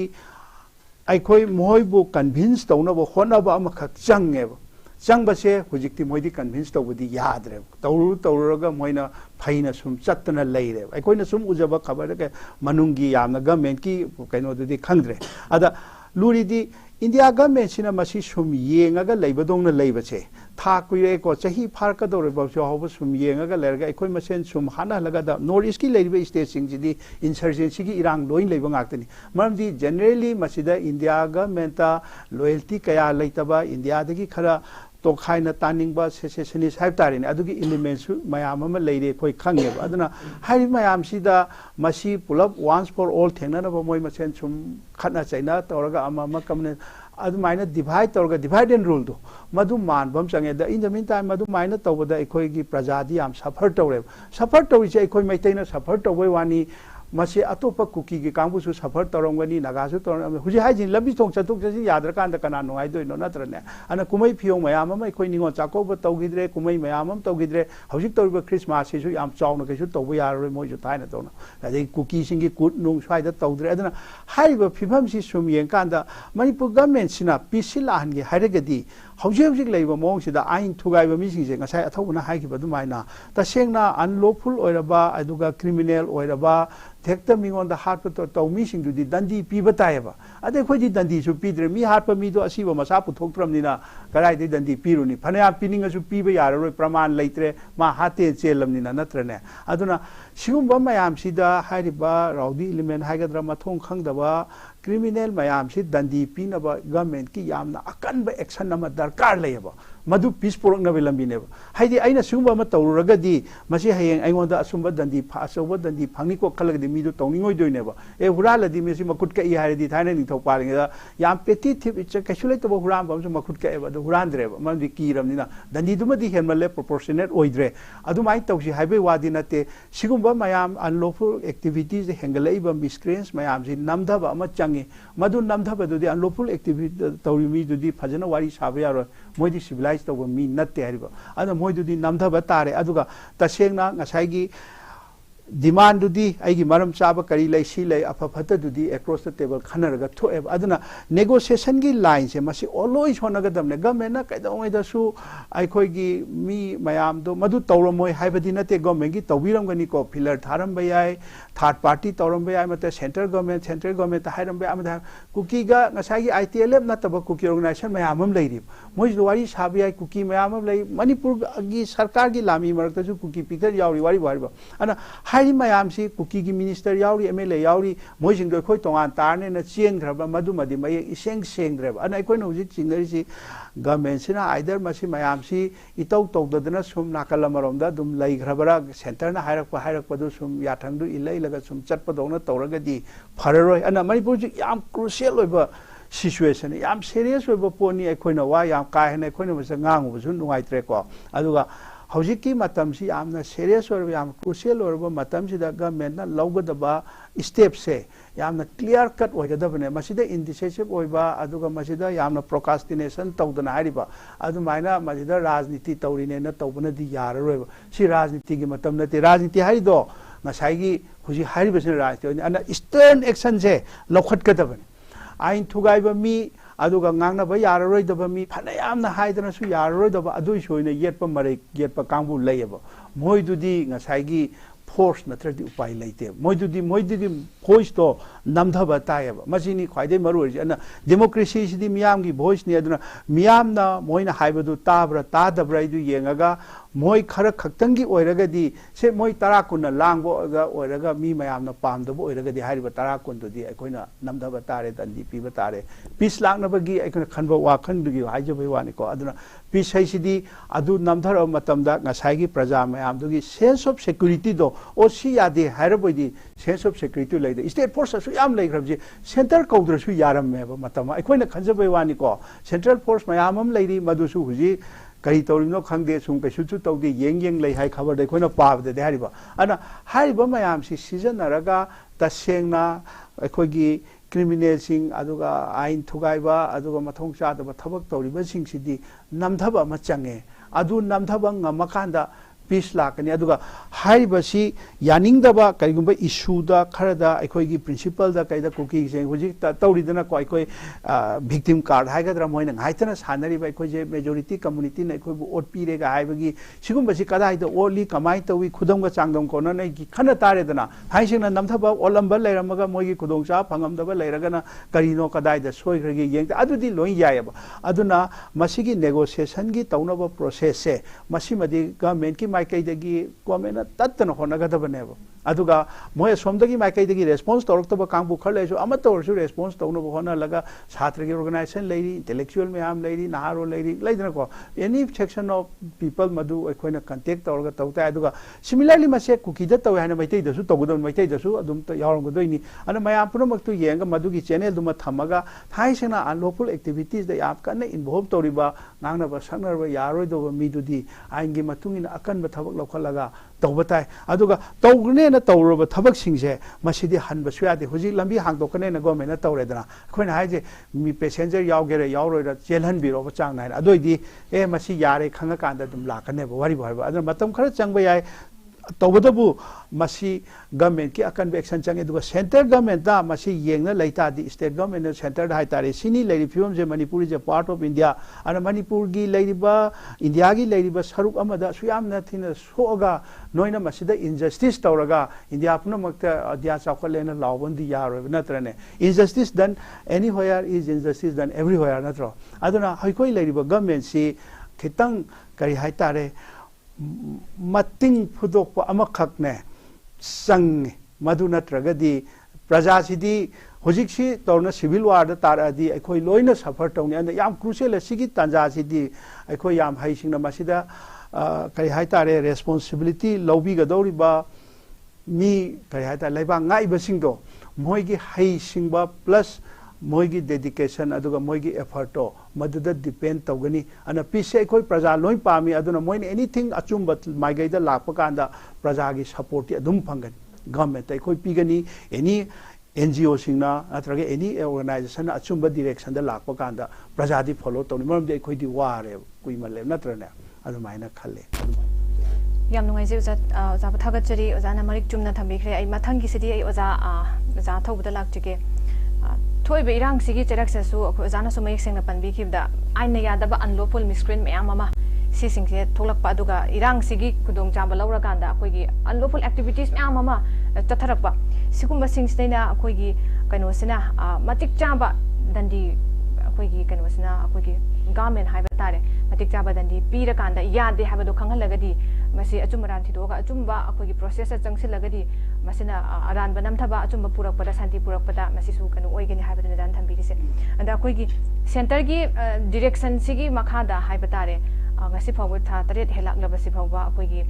अखोइ मोइबो कन्विंस तौनबो होनबो अमखक चंगेबो चंगबसे हुजिकति मोइदि कन्विंस तौबदि याद्रे तौरुरगा मोइना फैना सुम चत्तना लैरे अखोइना सुम उजबा खबर के मनुंगी यामना गवर्नमेंट की कैनोदि खंद्रे अदा लुरिदि इंडिया गवर्नमेंट सिना मसी सुम येंगागा लैबदोंना लैबसे था कुइरे को चाही फारकदोरे बावसो हबो सुम येंगागा लैरगा अखोइ मसेन सुम हाना लगादा नॉर्थ ईस्ट की लैरिबे स्टेट सिंगजिदि इंसर्जेंसी की इरांग लोइन लैबा गाक्तनी मरमदि जनरली मसिदा इंडिया गवर्नमेंटा लॉयल्टी कया लैतबा इंडिया दगी खरा तो खाइना तानिंगबा सेसेशनिस हाइब तारिने अदुगी एलिमेंट्स मयाम अमा लैरे कोइ खंगेबा अदुना हाइ मयाम सिदा मसी पुलब वंस फॉर ऑल थेंगनाबा मोइ मसेन सुम खतना चाइना तौरगा अमा कमने अदुमाइना डिवाइड तौरगा डिवाइड एंड रूल दो मधु मानबम चंगे द इन द मीन टाइम मधु माइना तौबदा अखोइगी प्रजादि याम सफर तौरे सफर तौरिसे अखोइ मैतैना सफर तौबय वानी मसे अतोप कुकी के कांबुसु सफर तौरंगनी नागासु तौरंग हुजि हाइजिन लबि थोंग चतुक जसि याद्रकान द कना नुआइदोइनो नत्रने अना कुमै फियों मयाम अमा अखोइ निगो चाकोब तौगिद्रे कुमै मयाम अम तौगिद्रे हौजिक तौरिबा क्रिसमस सिसु याम चाउना कैसु तौबो यारोय मोइजु थाइना तौना अदि कुकी सिंगी कुट नुंग स्वाइदा तौद्रे अदना हाइबा फिफम सि सुम येंकांदा मणिपुर गवर्नमेंट सिना पिसिला हनगे हाइरगदि हौजिक लैबा मोंगसिदा आइन थुगाइबा मिसिंगसे ngasai अथौना हाइखिबा दुमाइना तसेंगना अनलॉफुल ओइरबा अदुगा क्रिमिनल ओइरबा हेक्ता मिंगोंदा हाटपा तौमीसिंगदुदि दंडी पीबा तायबा अदे खोइदि दंडीसु पीद्रे मी हाटपा मीदो असिबा मसा पुथोक्त्रमनिना कराइदि दंडी पीरुनी फनया पीनिंगसु पीबा याररोय प्रमाण लैत्रे मा हाते चेलमनिना नत्रने अदुना सिगुम्बा मयामसिदा हाइरिबा राउडी एलिमेंट हाइगद्रा मथोंग खंगदबा क्रिमिनल मयामसि दंडी पीनबा गवर्नमेंट की यामना अकनबा एक्शन अमा दरकार लैबा मधु पीस पोरकनबे लंबिनेबा हाइदि आइना सिगुम्बा अमा तौरुरगदि मसि हयेंग आइगोंदा असुम्बा दंडी फासोबा दंडी फांगनिको खलगदि मीदो तौनिंगोइदोइनेबा ए हुरालदि मेसि मखुट का इ हाइरदि थाइना निथौ पारिंगदा याम पेटी थिप इच कैसु लैतबा हुराम बमसु मखुट का एबा हुरानद्रेबा मन्दि कीरमनिना दंडी दुमदि हेनमले प्रोपोर्शनेट ओइद्रे अदुमाइ तौसि हाइबे वादि नते सिगुम्बा मयाम अनलॉफुल एक्टिविटीज हेंगलैबा मिसक्रेंस मयाम जि नमधबा अमा चंगे मधु नमधबदुदि अनलॉफुल एक्टिविटी तौरिमी दुदि फजना वारी साबा यारो मोइदि सिविलाइज तौबा मी नते हारिबा अदा मोइदुदि नमधबा तारे अदुगा तसेंगना ngasai gi demand dudi aigi maram chaba kari lai si lai apa phata dudi across the table khanaraga thoe aduna negotiation gi line se masi always honaga damne government na kaida oi da su ai khoi gi mi mayam do madu tawramoi haibadi nate government gi tawbiram gani ko pillar tharam bayai third party tawram bayai mate central government hairam bayai amada kuki ga ngasai gi ITLF na taba kuki organization mayam am lai ri moi wari sabi ai kuki mayam am lai manipur gi sarkar gi lami marakta su kuki picture yauri wari ba ana hari mayam si kuki gi minister yauri MLA yauri moi jing do khoi tongan tarne na chen graba madu madi mai iseng seng graba ana khoi no ji chingari si government sina either masi mayam si itau tau dadana sum nakala da dum lai grabara center na hairak padu sum yathang du ilai laga sum chat padona tawraga di phararoi ana manipur ji yam crucial oiba situation yam serious oiba poni khoi na wa yam kai hene khoi na masa ngangu bu sun nungai tre ko aduga hojiki matam si amna serious or yam crucial or matam si da government na lawgadaba step se yamna clear cut oigadabane masida indecisive oiba aduga masida yamna procrastination tawdana hariba adu maina masida rajniti tawrine na tawbana di yararoiba si rajniti gi matam na te rajniti harido ngasai gi huji hariba sin rajniti ana stern action se lokhat kadabane ain thugaiba mi aduga ngangna ba yararoi daba mi phana yamna haidana su yararoi daba adui soina yetpa mare yetpa kangbu layeba moidudi ngasai gi force natradi upai laite moidudi voice to namdhaba tayeba masini khwaidai maru ori ana democracy sidi miyam gi voice ni aduna miyam na moina haibadu tabra tadabra idu yengaga moi khara khaktangi oiragadi se moi tara kunna langbo ga oiraga mi mayam na pamdabo oiragadi hariba tara kun dudi akoina namdaba tare dandi piba tare peace langna bagi akoina khanba wa khandugi haijabai wani ko aduna peace haisidi adu namdhar matamda ngasai gi praja mayam dugi sense of security do o si yade harabodi sense of security laida state force su yam lai grabji center kaudra su yaram me ba matama akoina khanjabai wani ko central force mayam am lairi madusu huji kari tawrino khangde sum kai suchu tawde yeng lei hai khabar de khoina paabde de hariba ana hariba mayam si season naraga tasengna akogi criminal sing aduga ain thugaiba aduga mathong cha da thabak tawriba sing sidi namthaba ma change adu namthaba ngamakanda peace lakani aduga hariba si yaning daba kaigumba issue da kharada akogi principal da kaida kuki se huji tawridana ko akoi victim card haigadra moina haitana sanari ba akoi je majority community na akoi bu ot pire ga haibagi sigumba si kada haida oli kamai tawi khudam ga changdam ko na nei ki khana tare dana haisingna namthaba olamba leiramaga moigi khudong cha phangam daba leiraga na karino kadai da soi gragi yeng adudi loi yayaba aduna masigi negotiation gi tawnaba process se masimadi government ki maikaidagi government tattana honagadabane aduga moy somdagi maikaidagi response tawraktaba kangbu kharlesu amata orsu response tawna hona laga chhatra gi organization leiri intellectual mayam leiri naharo leiri leidana ko any section of people madu akoina contact tawraga tawta aduga similarly mase kukida taw hana maitai dasu tawgudam maitai dasu adum ta yawngodoini ana mayam punamaktu yenga madugi channel duma thamaga thaisena unlawful activities da yap kana involve tawriba ngangna ba saknarba yaroi do midudi aingi matungina akan thabak lokhalaga tawbatai aduga tawgne na tawraba thabak singse masidi hanba suya de huji lambi hangdokane na government na tawredana khoina haije mi passenger yaugere yauroi chelhan biro ba chang nai adoidi masi yare khanga kanda dum lakane ba wari ba aduna matam khara changba yai tawbadabu masi government ki akan action change duga center government da masi yengna laita di state government na center da haitare sini leiri film je manipur is a part of India ana manipur gi leiriba India gi leiriba saruk amada suyam na thina soga noina masida injustice tawraga India puna makta adia chakolena lawbandi yaro natrane injustice done anywhere is injustice done everywhere natro aduna haikoi leiriba government si khitang kari haitare mating phudokpa amakhakne sang madu natragadi praja sidi hojiksi tawna civil war da taradi akhoi loina suffer tawni and yam crucial sigi tanja sidi akhoi yam haisingna masida kai haitare responsibility lobby gadori ba mi kai haita laiba ngai basingdo moigi haisingba plus moigi dedication aduga moigi effort to maduda depend tawgani ana pise koi praja loi pami aduna moin anything achumba maigai da lakpa kanda praja gi support adum phangani government tai koi pigani any NGO singna atraga any organization achumba direction da lakpa kanda praja di follow tawni maram de koi di ware kui male natrane adu maina khalle yam nungai je oza oza pathagat chari oza na marik chumna thambi khre ai mathang gi sidi ai oza thaubuda lak chike thoi be irang sigi cherak sa su oza na sumai sengna panbi khibda ai na yada ba unlawful miscreant me mama si sing se tholak pa duga irang sigi kudong chamba laura kanda koi gi unlawful activities me mama tatharak ba sigumba sing sina koi gi kano sina matik chamba dandi koi gi kano sina koi gi government haiba tare matik chaba dandi pira kanda yade haiba do khangal lagadi masi achumaran thidoga achumba akoi gi process changsil lagadi masina aran banam thaba achumba purak pada santi purak pada masi su kanu oigeni haiba dan dan thambi se anda akoi gi center gi direction sigi makhada haiba tare ngasi phawba tha taret helak labasi phawba akoi gi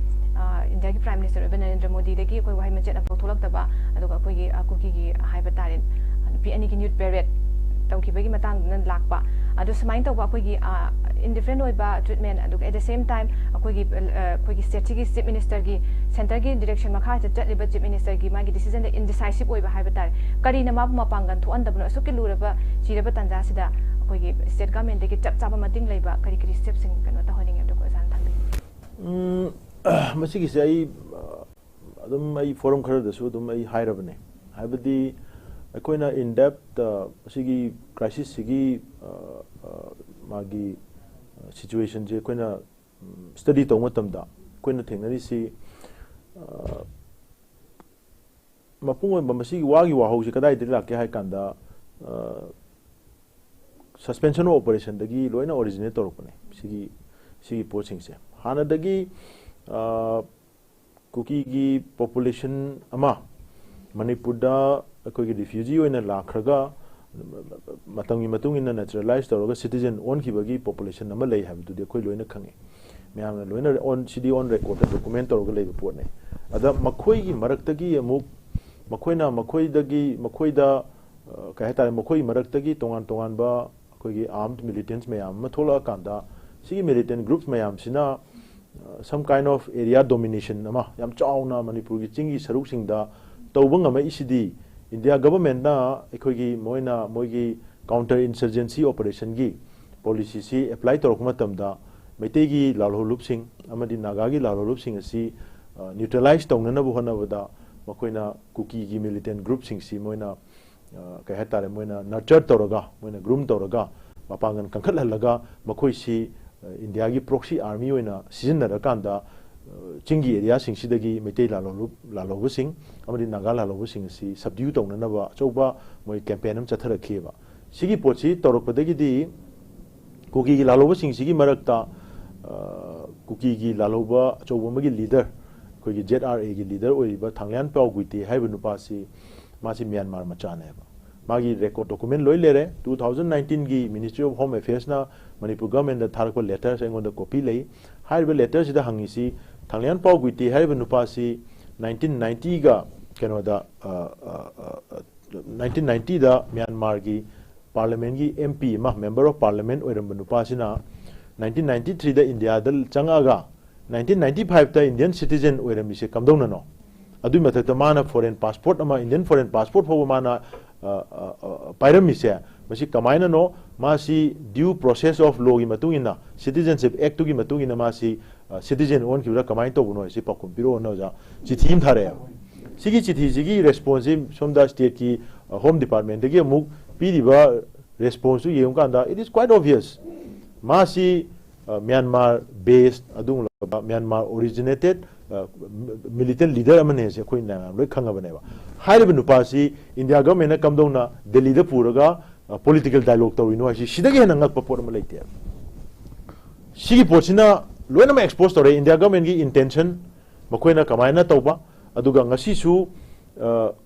India ki Prime Minister Narendra Modi dagi akoi wahai machet apro tholak taba aduga akoi gi kuki gi haiba tare pi ani gi Newt Barrett tauki bagi matang nan lakpa adu samain tawba akoi gi indifferent oiba treatment adu at the same time akoi gi state gi chief minister gi center gi direction makha chat liba chief minister gi magi decision the indecisive oiba haiba tare kari na map mapangan thu andabno suki luraba chiraba tanja sida akoi gi state government dagi chap chapa mating leiba kari kari steps sing kano ta honing adu ko san thambi masi gi sai adum ai forum khara da su dum ai hairabne haibadi akoina in depth sigi crisis sigi magi situation je koina study tong matamda koina thengnari si mapung ba masi wagi wa hausi kadai de la ke hai kanda suspension operation dagi loina originate torpane sigi poaching se hana dagi kuki gi population ama manipur da akoi refugee oina lakhraga matangi matungina naturalized toroga citizen on khibagi population nama lei habidu de koi loina khange myam loina on cd on record document toroga leiba potne ada makhoi gi maraktagi amuk makhoina makhoida ka heta makhoi maraktagi tongan ba akoi gi armed militants mayam mathola kanda sigi militant groups mayam sina some kind of area domination ama yam chauna manipur gi chingi saruk singda tawbang ama isidi India government na ekhoi moigi counter insurgency operation gi policy si apply torok matamda meitei gi lalholup sing amadi naga gi lalholup sing asi neutralize tongna bu hona bada makoina kuki gi militant group sing si moina ka hetare moina nurture toroga moina groom toroga mapangan kankhat halaga makoi si India gi proxy army oina season na kanda chingi area sing sidagi meitei lalobu sing amadi naga lalobu sing si subdue tongna ba choba moi campaign am chathara kheba sigi pochi torokpadagi di kuki gi lalobu sing sigi marakta kuki gi laloba choba magi leader koi gi ZRA gi leader oiba thanglian paw guiti haibu nupa si masi Myanmar machane ba magi record document loi lere 2019 gi Ministry of Home Affairs na Manipur government da tharakpa letter sengon da copy lei haibu letter sida hangi si thanglian paw guiti haibu nupa si 1990 ga keno da 1990 da Myanmar gi parliament gi MP ma member of parliament oiram nupa sina 1993 da India dal changaga 1995 ta Indian citizen oiram se kamdong no adu mathakta mana foreign passport ama Indian foreign passport ho mana pairam se masi kamaina no masi due process of law gi matungina citizenship act gi matungina masi citizen on ki kamain to buno si pakum biro no ja chithim thare sigi chithi sigi responsive from the state ki home department gi muk piriba response yeng kanda it is quite obvious masi Myanmar based adung Myanmar originated militant leader amane se khoi na loi khanga bane ba hairib nupa si India government na kamdong na Delhi da puraga political dialogue tawino si sidagi na ngak papor ma leite sigi pochina loina ma expose tore India government gi intention makhoi na kamaina tawba aduga ngasi su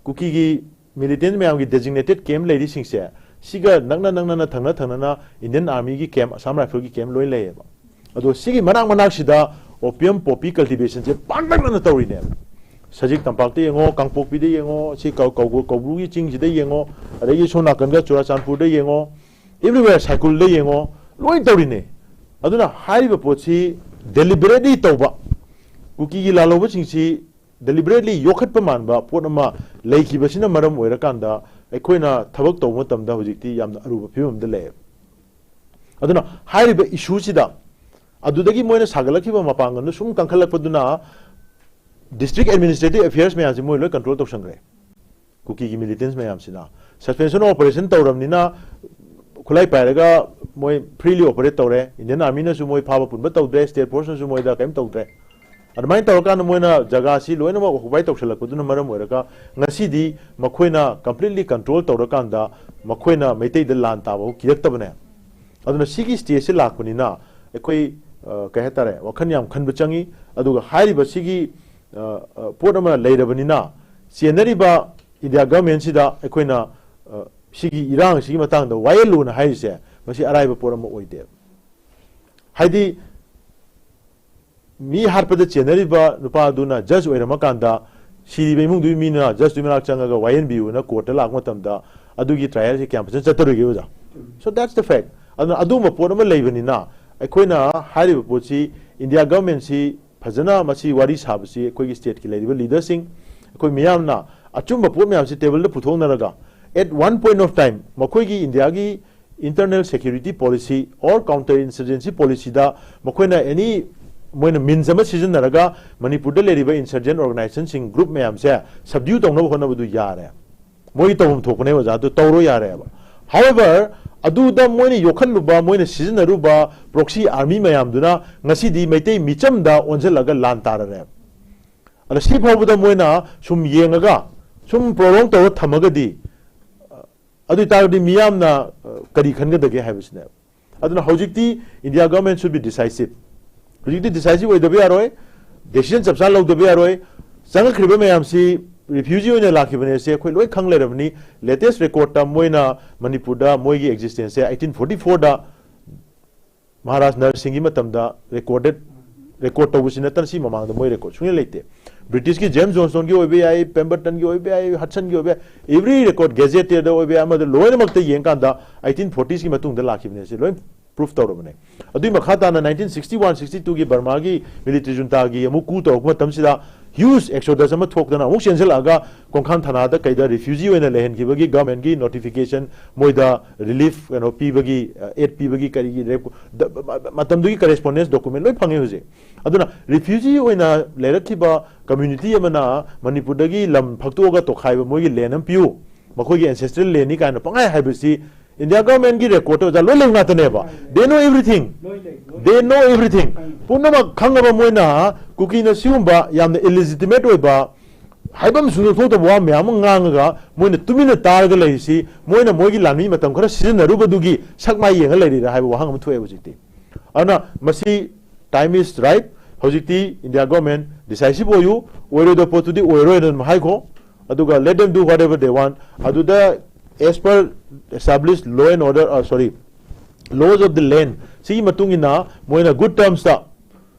kuki gi militant mayam gi designated camp lady singse siga nangna na thangna na Indian army gi camp Assam rifle gi camp loi lei ba ado sigi manak sida opium poppy cultivation je pandang na tawrine sajik tampak te yengo kangpok pi de yengo si kaubru gi ching jide yengo adagi sona kanga chura chanpur de yengo everywhere cycle de yengo loi tawrine aduna haiba pochi deliberately tawba kuki gi laloba singsi deliberately yokhat pa manba potama leiki basina maram oira kanda ekoina thabak tawma tamda hojikti yamna aruba phimam de le aduna haiba issue sida अदुदगी मोइना सागलखिबा मपांगन सुम कंखलकपदुना district administrative affairs में मोइ लोय control तौसंग्रे कुकी की मिलिटेंट्स में सिना सस्पेंशन ऑपरेशन तौरमनिना खुलाई पायरगा मोइ फ्रीली ऑपरेट तौरे इंडियन आर्मी ने मोइ फाबा पुनबा तौद्रे स्टेट फोर्स ने मोइ दा कैम तौद्रे अदमाइन तौरकान मोइना जगह सी लोइना ऑक्युपाई तौसलकपदुना मरम ओइरगा ngasiदी मखोइना कंप्लीटली कंट्रोल तौरकांदा मखोइना मैतै द लान ताबो किरक्तबने अदुना सिगी स्टेज से लाखपनिना एकोइ कह तारे वखन याम खनब चंगी अदुगा हारिबा सिगी पोट अमा लेरबनिना चेनरिबा इंडिया गवर्नमेंट सिदा एकोइना सिगी इरांग सिगी मतांग वायलुन हाइसे मसी अराइबा पोट अमा ओइदे हाइदी मी हारपद चेनरिबा नुपा दुना जज ओइरमा कांदा सिरिबे मुंग दुई मीना जज दुई मनाक चंगागा वायन बिउना कोर्ट लाक मतमदा अदुगी ट्रायल से क्या फजन चतरुगे वजा सो दैट्स द फैक्ट अदुना अदुमा पोट अमा लेबनिना अखोइना हारिबा पोची इंडिया गवर्नमेंट सी फजना मसी वारी साबसी अखोइगी स्टेट की लेरिबा लीडर सिंह अखोइ मियामना अचुंबा पोट म्याम से टेबल द पुथोंगनरगा at one point of time मखोइगी इंडिया की इंटरनल सिक्योरिटी पॉलिसी और काउंटर इंसर्जेंसी पॉलिसी दा मखोइना एनी मोइन मीन्स अमा सिजनरगा मणिपुर द लेरिबा इंसर्जेंट ऑर्गेनाइजेशन सिंह ग्रुप म्याम से सबड्यू तौनब होनबदु यारे मोइ तौम थोकने वजा तो तौरो यारे हाउएवर अदुदा मोइने योखनलुबा मोइने सिजनरुबा प्रॉक्सी आर्मी मयामदुना ngasiदी मैतै मिचमदा ओनजलगा लान ताररे अला सी फावबदा मोइना सुम येंगगा सुम प्रोलोंग तौ थमगदी अदु तारदी मियामना करी खनगदगे हाइबसने अदुना हौजिकती India government should be decisive हौजिकती डिसाइसिव ओइदबे यारोय डिसीजन चपसा लौदबे यारोय संगखरिबे मयामसी रिफ्यूजी होने लाखिबने से कोई लोई खंग लेरबनी लेटेस्ट रिकॉर्ड ता मोइना मणिपुर दा मोइगी एक्जिस्टेंस से 1844 दा महाराज नरसिंह की मतमदा रिकॉर्ड तौबसिन तन सी ममांग दा मोइ रिकॉर्ड सुने लेते ब्रिटिश की जेम्स जॉनसन की ओबे आई पेम्बरटन की ओबे आई हडसन की ओबे एवरी रिकॉर्ड गेजेटेड दा ओबे अमद लोइन मक्ते येंकांदा 1840s की मतुंग दा लाखिबने से लोइन प्रूफ तौरबने अदुई मखाताना 1961 62 की बर्मा की मिलिट्री जुंता की अमुकु तौक मतमसिदा ह्यूज एक्सोडस अमा थोकदना अमुक सेंजलगा कोंखान थानादा कैदा रिफ्यूजी ओइना लेहनखिबगी गवर्नमेंट की नोटिफिकेशन मोइदा रिलीफ कनो पीबगी एड पीबगी करिगी मतमदुगी करेस्पोंडेंस डॉक्यूमेंट लोइ फंगे हुजे अदुना रिफ्यूजी ओइना लेरखिबा कम्युनिटी अमना मणिपुरदगी लम फक्तोगा तोखाइबा मोइगी लेनम पियु मखोगी एंसेस्ट्रल लेनी काना पंगाय हाइबसी इंडिया गवर्नमेंट की रिकॉर्ड जा लोइ लेंगातनेबा दे नो एवरीथिंग पुनम खंगबा मोइना कुकी न सिउंबा यामने इलिजिटिमेट ओइबा हाइबम सुनो थोत बवा म्याम ngangaga मोइना तुमिना तारगा लेसी मोइना मोइगी लामी मतम खरा सिजनरुबदुगी सकमाइ येंगा लेरिरा हाइबा वहांग थोए बजिति अना मसी टाइम इज राइट हौजिति इंडिया गवर्नमेंट डिसाइसिव ओयु ओइरोदो पोतुदी ओइरोयन हाइखो अदुगा let them do whatever they want अदुदा as per established law and order laws of the land see matungina moina good terms ta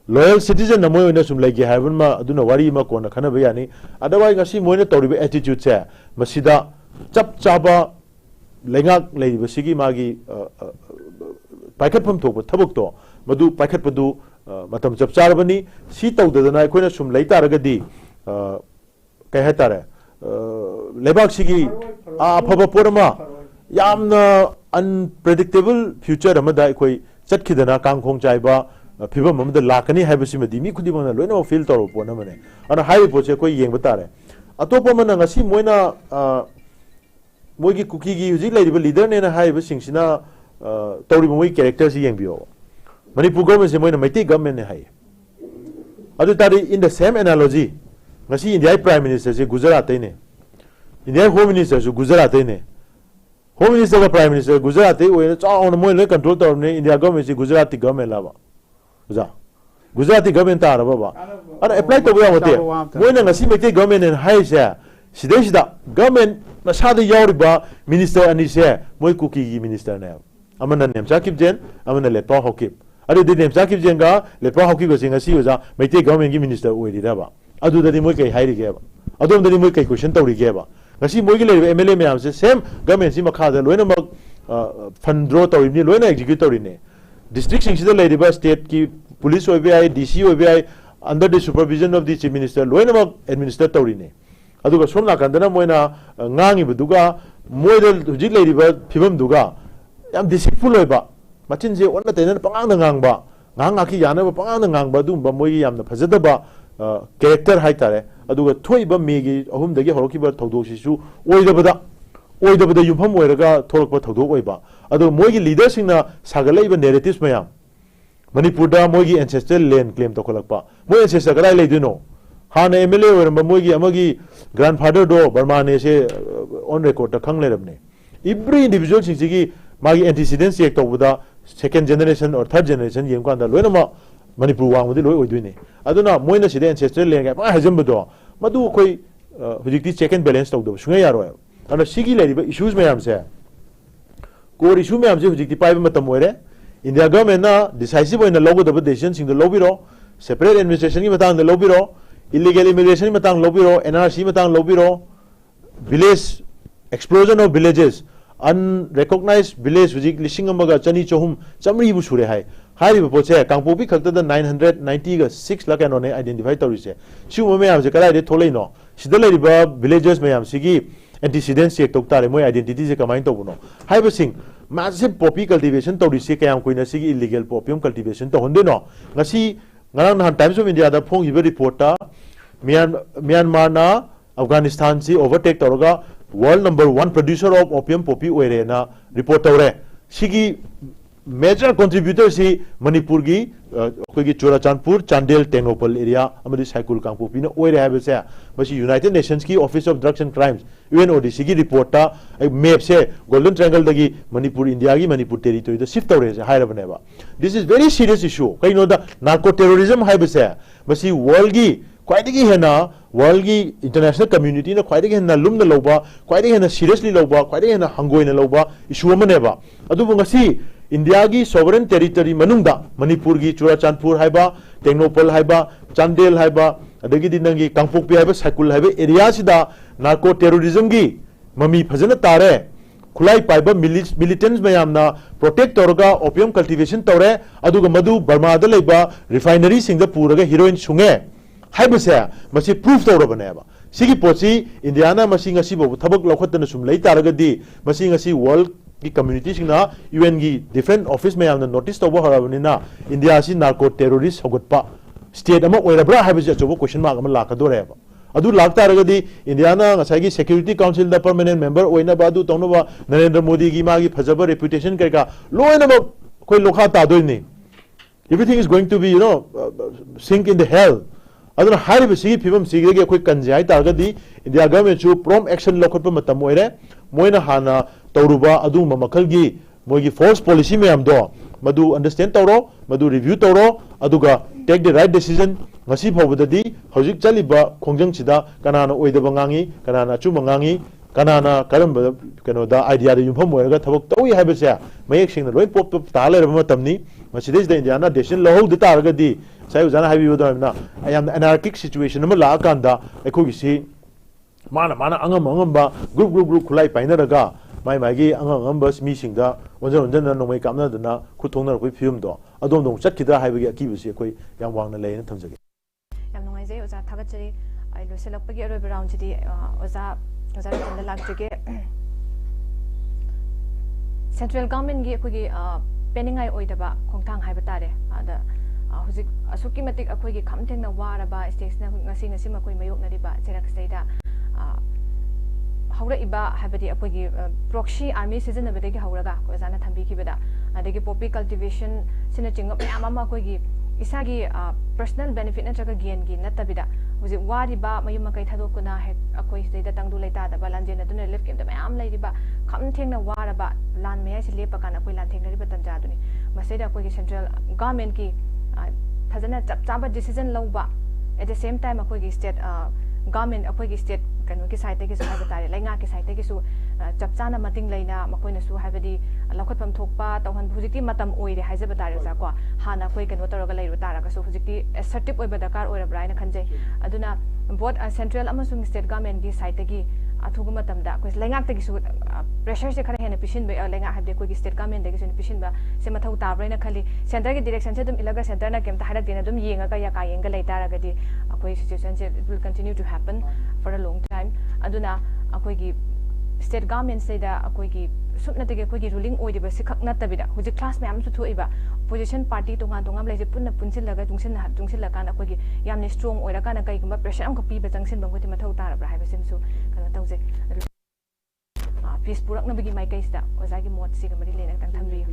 loyal citizen na moina sum legi haven ma aduna wari ma kona khana bayani otherwise ngasi moina tawriba attitude se masida chap chaba lenga leiba sigi magi paikhat pham thok thabuk to madu paikhat padu matam chap charabani si tawdadana koina sum leita ragadi kai hatare लेबाक सिगी अफब पोरमा यामना unpredictable future अमदा कोई चटखिदना कांगखोंग चाइबा फिबम अमदा लाकनी हाइबसिमदि मी खुदिमना लोइना feel तौर पोना मने अना high पोचे कोई Young बतारे अतोप मना ngasi Moina मोइगी cookie गी हुजि लेरिबा leader नेना हाइबा सिंगसिना तौरिबा मोइ कैरेक्टर सि येंगबियो मणिपुर गवर्नमेंट से मोइना मैते गवर्नमेंट ने हाइ अदु तारि in the same analogy ngasi India Prime Minister se Gujarat ne India Home Minister se Gujarat ne Home Minister ka Prime Minister Gujarat oina cha on moi le control tor ne India government se Gujarati government la ba ja Gujarati government ta ra ba ana apply to ba wote moi na ngasi mete government ne hai se sida government na sa de yauri ba minister ani se moi kuki gi minister ne amana nem cha kip jen amana le to hokip ari de nem cha kip jen ga le to hokip go singa si ja mete government gi minister oi ri da ba अदुदरी मोइ कई हाइरिगेबा अदोमदरी मोइ कई question तौरिगेबा ngasi मोइगी लेरिबा एमएलए म्याम से सेम गवर्नमेंट सि मखादा लोइना मक फंड ड्रॉ तौरिनि लोइना एग्जीक्यूट तौरिने डिस्ट्रिक्ट सिंगसिदा लेरिबा स्टेट की पुलिस ओबे आई डीसी ओबे आई under the supervision of the chief minister लोइना मक एडमिनिस्टर तौरिने अदुगा सोम नाकंदना मोइना ngangi बदुगा मोइदल हुजि लेरिबा फिबम दुगा याम डिसिप्लिन ओइबा मचिन जे ओन तेन पंगांग ngang ba ngang ngaki yana ba pang ngang ba dum ba moi yam na phajada ba character hai tare aduga thoi ba me gi ahum dagi horoki ba thodok si su oi da bada yumpham oiraga tholok ba thodok oi ba adu moi gi leader sing na sagalai ba narratives mayam manipur da moi gi ancestral land claim to kholak pa moi ancestor kadai lei dino hana MLA oiram moi gi amagi grandfather do Burma ne se on record ta khang le rabne every individual sing gi magi antecedents check to buda second generation or third generation yem kan da loina ma manipur wang mudi loi oidune aduna moina side ancestral land ga pa hajam do madu koi hujikti check and balance to do sunga yaro ana sigi le ba issues mayam se core issue mayam se hujikti pai ba matam oire India government na decisive oina logo da decision sing the lobiro separate administration gi matang da lobiro illegal immigration gi matang lobiro NRC matang lobiro village explosion of villages unrecognized village hujik lising amaga chani chohum chamri bu sure hai hari bu poche kangpopi khakta da 990 ga 6 lakh anone identify tawri se chu mo mayam se kala de tholei no sida lai ba villages mayam sigi antecedents check tok tare moi identity se kamai to buno hai ba sing massive poppy cultivation tawri se kayam koina sigi illegal opium cultivation to honde no ngasi ngarang han Times of India da phong iba report ta Myanmar na Afghanistan si overtake tawraga world number 1 producer of opium poppy oire na report tawre sigi major contributor si manipur gi koi gi Churachandpur Chandel Tengopal area amadi Saikul Kangpopi na oire ha bese basi United Nations ki Office of Drugs and Crimes UNODC gi report ta map se golden triangle dagi manipur India gi manipur territory da shift tawre se haira bane ba this is very serious issue kai no da narco terrorism ha bese basi world gi kwaidagi hena world gi international community na kwaidagi hena lumna loba kwaidagi hena seriously loba kwaidagi hena hangoina loba issue amane ba adu ngasi India gi sovereign territory manungda manipur gi Churachandpur haiba Tengnopal haiba Chandel haiba adagi dinangi Kangpokpi haiba Saikul haiba area sida narco terrorism gi mami phajana tare khulai paiba militants mayamna protect torga opium cultivation tore aduga madu Burma da leiba refinery singda puraga heroin sunge haibase masi proof tawra baneba sigi pochi Indiana masi ngasi bo thabak lokhatna sum lei taragadi masi ngasi world की community सिंगना UN की different office में यामना notice तो वो हराबनी ना India सी narco terrorist होगत पा state अमा ओइरब्रा है बजे जो वो question mark अमा लाका दो रहे बा अदु लागता रगदी India ना ngасai की security council दा permanent member ओइना बादु तोनो बा नरेंद्र मोदी की मागी फजबर reputation करका लोइना बा कोई लोखा तादोई नहीं everything is going to be sink in the hell aduna haribe sigi phibam sigi ge koi kanjai targadi India government chu prompt action lokot pa matam oire moina hana tawruba adu mamakal gi moigi force policy me am do madu understand tawro madu review tawro aduga take the right decision ngasi phobadadi hojik chaliba khongjang chida kanana oidaba ngangi kanana chu mangangi kanana karamba kano da idea de yumpham oiraga thabak tawi haibase mayek singna loi pop pop ta le rama tamni masidis da India na decision lohou de targadi sai uzana habi bodo na I am anarchic situation ma la kanda ekho gi si mana angam ba group khulai painaraga mai gi angam ba mi singda onjan na nomai kamna dana khuthongna koi film do adom dong chatkida haibagi akibasi koi yang wangna leina thamjage yam nongai jai oza thagachari ai lo selakpagi aroi round chidi oza tanda lagjege central government gi akogi peningai oidaba khongthang haiba tare ada hujik asuki matik akogi khamthengna waraba stage na ngasi makoi mayok nariba cherak sida haura iba habadi akogi proxy army season abadegi hauraga ko jana thambi kibada adegi poppy cultivation sina chingam yamama akogi isagi personal benefit na chaga gain gi natabida hujik wariba mayuma kai thadokuna he akoi sida tangdu leita da balanje na dun left kim da mayam leiriba khamthengna waraba lan me ai lepa kana koi lan thengnariba tanja duni masida akogi central government ki fazana chapchaba decision lauba at the same time akogi state government akogi state kanu ki side ki su habatare lainga ki side ki su chapchana mating leina makoina su habadi lakhotpam thokpa tawhan hujikti matam oire haijabatare ja ko hana koi kanu toroga leiru taraga su hujikti assertive oiba dakar oira braina khanjai aduna both central amasung state government ki side ki athugu matam da koi laingak ta ki su pressure se khara hena pishin ba lainga habde koi state government de ki su pishin ba se mathau ta braina khali center ki direction se dum ilaga center na kem ta harak dina dum yenga ka ya ka yenga leitara ga di akoi situation se it will continue to happen for a long time aduna akoi ki state government say da akoigi supna tege akoigi ruling oidiba sikhak natabida huji class me am su thoiba opposition party tonga tonga leje punna punsil laga tungsil lakan akoigi yamni strong oira kana kai gumba pressure am ka pi betangsin bangoti mathau tarabra haiba simsu kana tawje peace purak na bagi mai kaisda ozagi mot si gamari lena tang thamri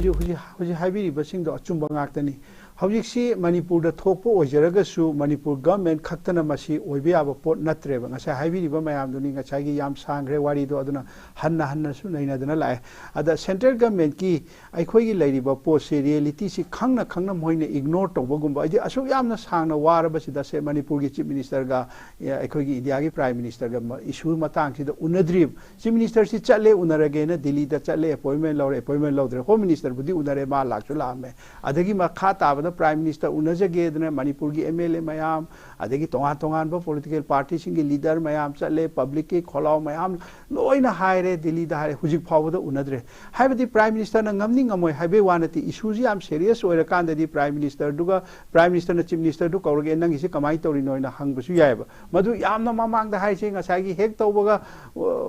huji haibiri basing do achumba ngaktani hawjiksi manipur da thokpo ojaraga su manipur government khaktana masi oibe aba pot natreba ngasa haibiri ba mayam duni ngasa gi yam sangre wari do aduna hanna su naina dana lae ada central government ki aikhoi gi lairi ba po se reality si khangna moine ignore toba gumba ide asu yamna sangna waraba sida se manipur gi chief minister ga aikhoi gi india gi prime minister ga issue matang sida unadrib chief minister si chale unarage na delhi da chale appointment laudre home minister budi unare ma lakchu lame adagi ma khata Prime Minister unajage dana Manipur ki MLA mayam adegi tongan ba political party singi leader mayam chale public ki kholaw mayam loina haire Delhi da haire hujik phawda unadre haibadi Prime Minister na ngamni ngamoi haibe wanati issue ji am serious oira kanda di Prime Minister duga Prime Minister na Chief Minister du kaurage nangi se kamai tori noina hangbasu yaiba madu yamna mamang da haise ngasai gi hek tawbaga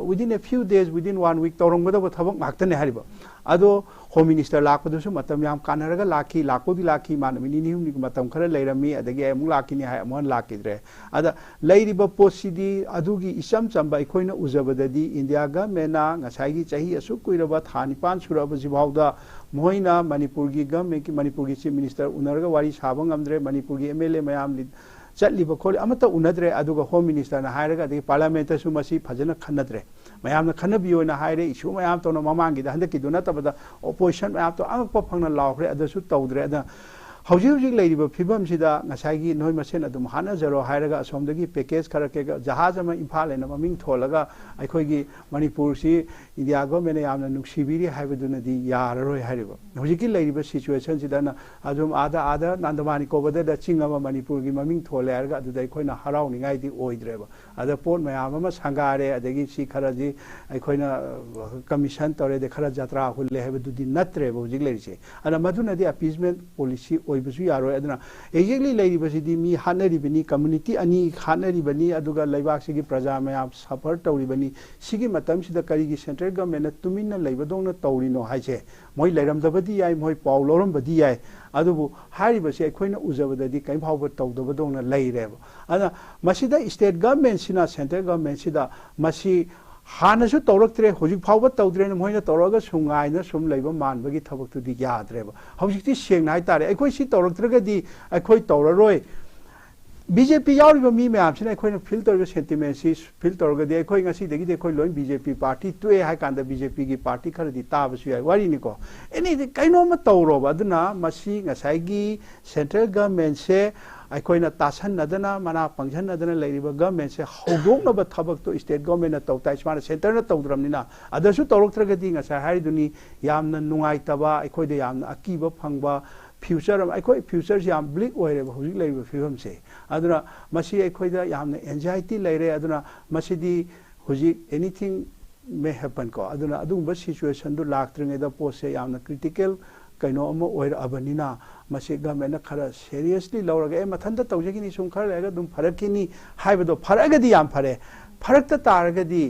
within a few days within 1 week tawrongba da thabak maktane hariba ado Home Minister lakpadusu matam yam kanaraga laki manamini ni humni matam khara leirami adagi amung laki ni hai amon lakidre ada leiriba posidi adugi isam chamba ikoina uzabadadi India ga mena ngasai gi chahi asu kuiraba thani pan suraba jibauda moina Manipur gi government ki Manipur gi chief minister unaraga wari sabang amdre Manipur gi MLA mayam चलिब खोल अमत उनद्रे अदुगा home minister ना हायरगा दे parliament सु मसी फजन खनद्रे मयाम खनबियो ना हायरे issue मयाम तो ममांगी दा हंदकी दुना तबदा opposition मयाम तो अंगप फंगना लावखरे अदसु तौद्रे अदा हौजी लेरिबा फिबम सिदा ngसाइगी नोय मसेन अदुम हाना जरो हायरगा असोमदगी पैकेज खरकेगा जहाज अमा इम्फाल एना ममिंग थोलगा अखोगी मणिपुर सि इंडिया गवर्नमेंट यामना नुक्सिबिरी हाइबदुनदी याररोय हारिबा हौजिकी लेरिबा सिचुएशन सिदाना अदुम आदा नंदमानी कोबदा दा चिंगमा मणिपुर गी ममिंग थोले हारगा अदुदा अखोइना हराउनिंगाइदी ओइद्रेबा अदा पोट मयाम अमा संगारे अदगी सि खराजी अखोइना कमिशन तोरे दे खरा यात्रा हुल्ले हाइबदुदी नत्रेबा हौजिक लेरिसे अना मदुनदी अपीसमेंट पॉलिसी ओइबसु यारोय अदना एक्जेक्टली लेरिबसिदी मी हानरिबनी कम्युनिटी अनि हानरिबनी अदुगा लैबाकसिगी प्रजा मयाम सफर तौरिबनी सिगी मतमसिदा करिगी सेंट्रल गवर्नमेंट तुमिना लैबदोंना तौरिनो हाइसे मोय लैरमदबदी याय मोय पाउ लौरमबदी याय अदुबु हारिबसे अखोइना उजबददी कै फावब तौदबदोंना लैरेबा अना मसिदा स्टेट गवर्नमेंट सिना सेंट्रल गवर्नमेंट सिदा मसि हानसु तौरक्तरे होजिक फावब तौद्रेन मोइना तौरगा सुंगाइना सुम लैबा मानबगी थबक्तुदी याद्रेबा हौजिकति सेंगना हाइतारे अखोइ सि तौरक्तरगदी अखोइ तौररोय बीजेपी यावरिबा मी मयामसिना अखोइना फील तौरबा सेंटिमेंट सि फील तौरगदी अखोइ ngasiदगी अखोइ लोइन बीजेपी पार्टी तुए हाइ कांदा बीजेपी की पार्टी खरदी ताबसु याय वारिनिको एनी कैनोमा तौरोबा अदुना मसि ngसाइगी सेंट्रल गवर्नमेंट से अखोइना तासन नदना मना पंक्शन नदना लेरिबा गवर्नमेंट से हौदोकनबा थबक तो स्टेट गवर्नमेंट तौताइ स्माना सेंटर न तौद्रमनिना अदसु तौरक्तरगदी ngasa हारिदुनी यामना नुंगाइतबा अखोइदे यामना अकीबा फंगबा फ्यूचर अखोइ फ्यूचर याम ब्लिक ओइरेबा हुजिक लेरिबा फिवम से अदुना मसि अखोइदा यामना एंजाइटी लेरे अदुना मसिदी हुजिक एनीथिंग मे हैपन को अदुना अदुंबा सिचुएशन दु लाक्त्रिङेदा पोसे यामना क्रिटिकल कइनो अमा ओइर अबनिना मसे गवर्नमेंट खरा सीरियसली लौरगे मथंदा तौजगिनी सुम खरा लेगा दुम फरकिनी हाइबदो फरगदी याम फरे फरकता तारगदी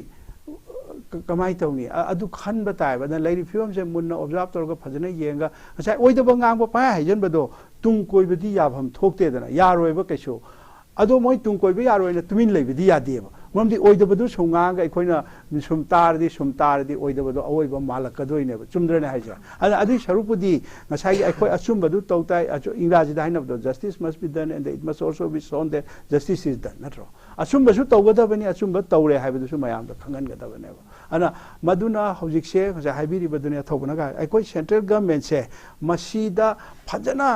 कमाई तौनी अदु खन बतायबा न लेरि फिल्म से मुन्ना ऑब्जर्व तौरगा फजना येंगा ngसाइ ओइदबा ngang पाय हाइजनबदो तुंग कोइबदी याभम थोकतेदना यारोयबा कैसो अदो मोय तुंग कोइबा यारोयना तुमिन लेबदी यादेबा ममदी ओइदबदु सोंगांगा अखोइना सुम तारदी ओइदबदो अवइबा मालकदोइनेबा चुमद्रने हाइजा अदु सरुपुदी ngसाइ अखोइ अचुमबदु तौताइ इंग्राजीदा हाइनबदो justice must be done and it must also be shown that justice is done नट्रो अचुमबसु तौगदबनी अचुमब तौरे हाइबदुसु मयामदा खंगनगदबनेबा अना मदुना हौजिकसे ngसा हाइबिरिबदुने थौबनागा अखोइ सेंट्रल गवर्नमेंट से मसीदा फजना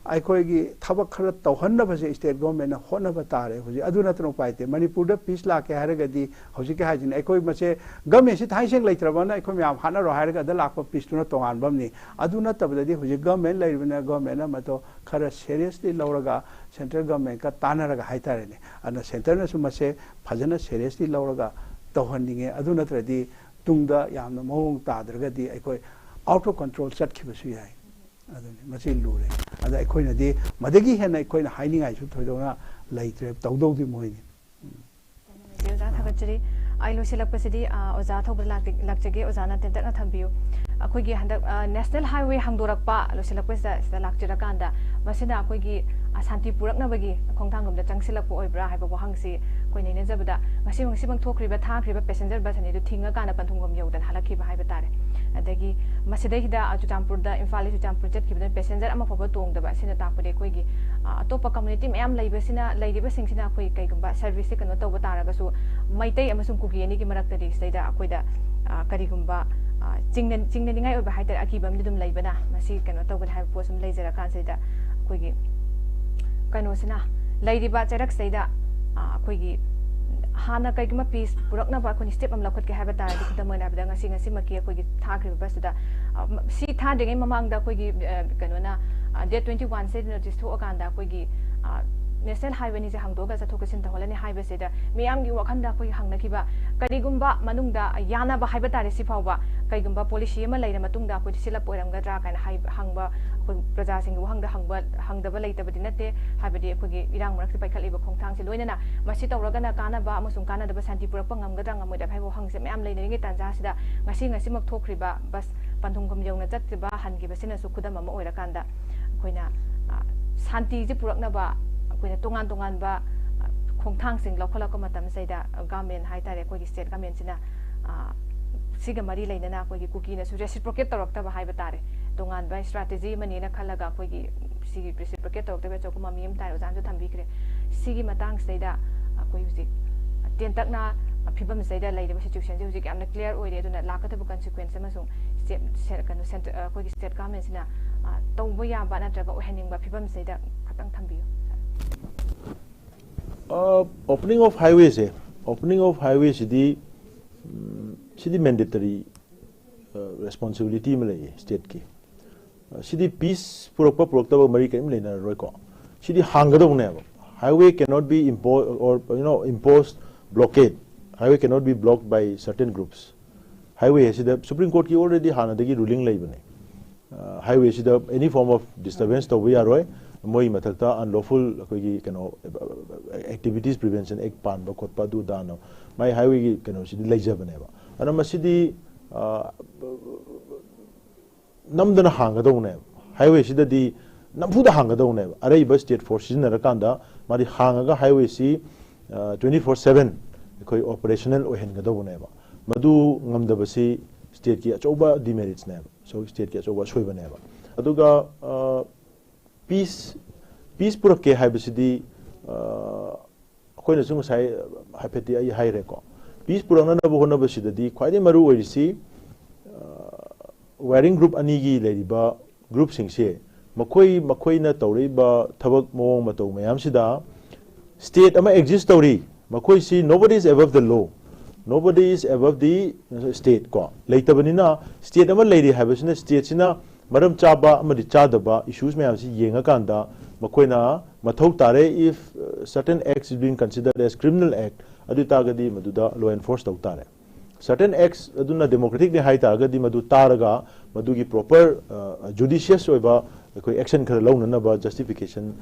अखोइगी थबक खरा तौहन्नबसे स्टेट गवर्नमेंट होनबा तारे हुजि अदु नतनो पाइते मणिपुर द पीस लाके हारगदी हौजिके हाजिन अखोइ मसे गवर्नमेंट सि थाइसेंग लैत्रबना अखोइ म्याम हाना रो हारगा द लाकप पीसतुना तोंगानबमनि अदु नतबदि हुजि गवर्नमेंट लैरबना गवर्नमेंट मतो खरा सीरियसली लौरगा सेंट्रल गवर्नमेंट का तानरगा हाइतारेने अना सेंटर नसु मसे फजना सीरियसली लौरगा तौहन्निगे अदु नत्रदि तुंगदा यामना मौंग तादरगदी अखोइ आउट ऑफ कंट्रोल चटखिबसु याय अदुनि मसे लुरे अदा अखोइनदि मदगी हेना अखोइना हाइनिंगाइसु थोइदोना लैत्रे तौदौदि मोइनि Jeddah थागचरी ai lo silakpasidi oza thobra lakjage oza na tentak na thambiu akoi gi handak national highway hangdorakpa lo silakpasida sida lakjirakanda masina akoi gi asanti purakna bagi khongthangam da changsilakpo oibra haiba wahangsi koi nei nejabada ngasi bang thokriba thakriba passenger bus ani du thinga kana panthungam yaudan halakhiba haiba tare adagi masida hida Chuchampur da Imphal Chuchampur jet kibda passenger ama phaba tongdaba sina takpade koi gi atopa community mayam laibasina laidiba singsina koi kaigumba service kano tawba taragasu maitai amasung kuki ani ki maraktadi saida akoida karigumba chingna ningai oba haiter akibam dum laibana masi kano tawba hai posum laijara kan saida koigi kano sina laidiba charak saida koigi hana kaiguma piece purakna ba koni step am lakhot ke haba tar dik damana abda ngasi maki koigi thakri basda si tha dengai mamangda koigi kano na date 21 se notice to akanda koigi national highway ni je hangdoga chathok sin ta holani highway se da miyam gi wakhanda koi hangnakiba karigumba manungda yana ba haiba tare si phawba kaigumba policy ma leina matungda koi silap oiramgadra kana hangba koi praja sing wahangda hangdaba leitabadi nate habadi koi gi irang marak pai khaliba khongthang se loina na masi tawraga na kana ba amasung kana da santi purak pangamgadra ngamoida phaibo hangse miyam leina ngi tanja sida ngasi mak thokriba bas panthungam yongna jattiba hangiba sina su khudam ama oirakanda koina santi je purakna ba koina tongan ba khongthang sing lokholak matam saida government haitare koi state government sina siga mari leina koi kuki na su reciprocate torokta ba haiba tare tongan ba strategy mani na khalaga koi sigi reciprocate torokta ba chokuma miyam tare jan ju thambikre sigi matang saida koi usi tentak na phibam saida leida situation je uji amna clear oire duna lakataba consequence amasung state kanu center koi state government sina tongbo ya ba na traga ohening ba phibam saida khatang thambiyo opening of highways is mandatory responsibility malay state ki sidi peace purokta mari kaim leina roi ko sidi hangado ne highway cannot be imposed blockade. Highway cannot be blocked by certain groups. Highway is the Supreme Court ki already hana degi ruling lai bane. Highway is the any form of disturbance to we are roi moi mathakta unlawful koi kano activities prevention act pan ba khotpa du da no mai highway ki kano sidi laija bane ba ana masidi namdana hanga do ne highway sida di namfu da hanga do ne arai ba state force na rakanda mari hanga ga highway si 24/7 koi operational ohen ga do ne ba madu ngamda basi state ki achoba demerits ne so state ki achoba soi bane ba aduga peace purak ke haibasidi koi na sung sai hapeti ai hai re ko peace purak na bo hona basidi khwai de maru oirisi wiring group ani gi leriba group sing se makoi na tawriba thabak mong matau mayam sida state ama exist tawri makoi si nobody is above the law, nobody is above the state ko leitabani na state ama leiri habasina state sina maram chaba amadi chadaba issues mayam si yenga kanda makoi na mathau tare if certain acts is being considered as criminal act adu tagadi maduda law enforce taw tare certain acts aduna democratic ne hai tagadi madu taraga madugi proper judicious oiba koi action khara launa ba justification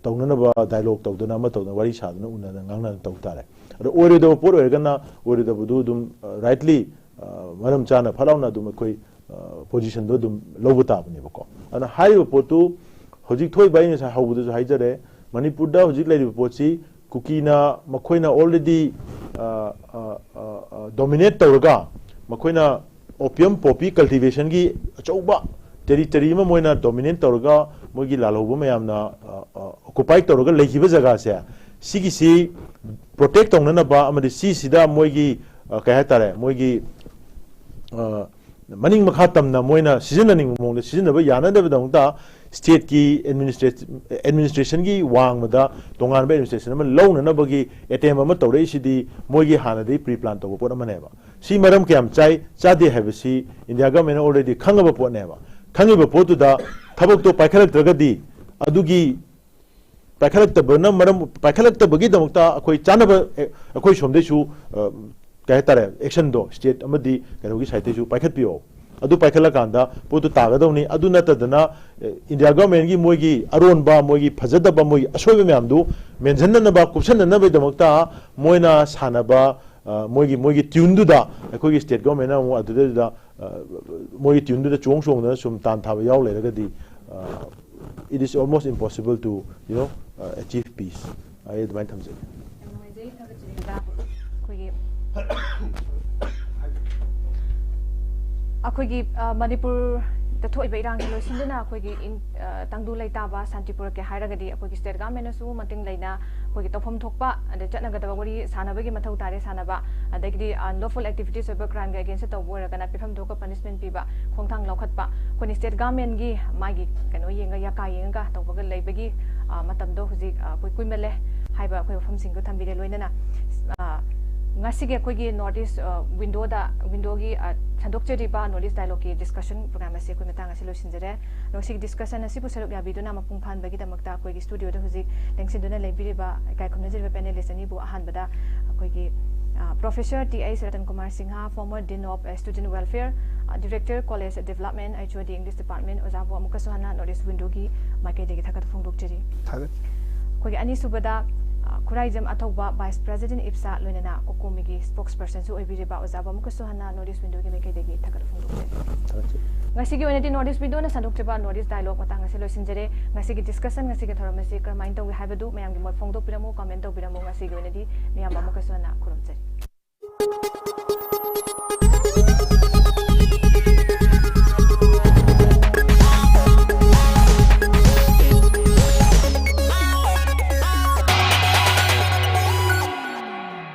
tauna ba dialogue tawdana ma tawna wari sadna unna ngangna taw tare ado ore do por ore gana ore do bu dum rightly maram chana phalauna dum koi position do dum lobu ta bani bako ana hai potu hojik thoi bai ne sa haubu do hai jare manipur da hojik lai pochi kukina makoina already dominate tawraga makoina opium poppy cultivation gi achauba territory ma moina dominate tawraga mogi lalobu mayamna occupy tawraga leihiba jaga se sigi si protect tawna ba amadi si sida mogi kai hatare mogi maning makha tamna moina seasoning mongda season ba yana da dangta state ki administration gi wang mada tongan ba administration ma launa na bagi attempt ma tawre sidi mogi hana dei pre plan taw pot amane ba si maram kyam chai chade have si india government already khanga ba pot ne ba khangi ba pot da thabak to paikhalak tragadi adugi paikhalak ta bana maram paikhalak ta bagi damukta akoi chana ba akoi somde su kai tare action do state amadi kanogi site su paikhat pio adu paikhala kanda potu tagadawni adu natadana india government gi moigi aron ba moigi phajada ba moigi asoibe myam du menjan na ba kupsan na ba damakta moina sana ba मोगी tune दुदा अखोगी state government ना मो अदुदा मोगी tune दुदा चोंग चोंग ना सुम तान थाबा याव लेरगदी it is almost impossible to achieve peace. I admit them. अखोगी manipur the toy bayrang lo sinduna अखोगी tangdu laitaba santipur ke hairagadi अखोगी state government su mating laina अखोगी तोफम थोकपा अदे चटनागदबा worry सानाबगी मथौ तारे सानाबा अदगidi unlawful activities of crime against the war gana pifam thoka punishment piba khongthang laukhatpa khoni state government gi magi kano yenga ya ka yenga tawbaga leibagi matamdo huji koi kuimele haiba koi fam singko thambire loinana ngasige koigi notice window gi thandokcheriba notice dialogue ki discussion program ase koi metang ase losinjare nosi discussion ase bu saruk yabiduna mapung phan bagi damakta koigi studio da huji lengsiduna leibiriba kai khomna jirba panelist ani bu ahan bada koigi Professor T.A. Ratankumar Singha, former Dean of Student Welfare, Director College Development, HOD English Department, Ozabo Amukasuhana, Notice Windogi, Mike de Takat Fungdokcheri. Kogi Ani Subada, Khuraijam Athouba, Vice President IPSA, Lunana, Kokomigi, spokesperson, so Ibiriba, Ozabo Amukasuhana, Notice Windogi, Mike de Takat Fungdokcheri. Ngasigi unity notice window na sandoktiba notice dialogue matanga selo sinjere ngasigi discussion ngasigi thoramasi karmain to we have do mayam gi mo phongdok piramu comment to piramu ngasigi unity miyam amukasuna khurumcheri.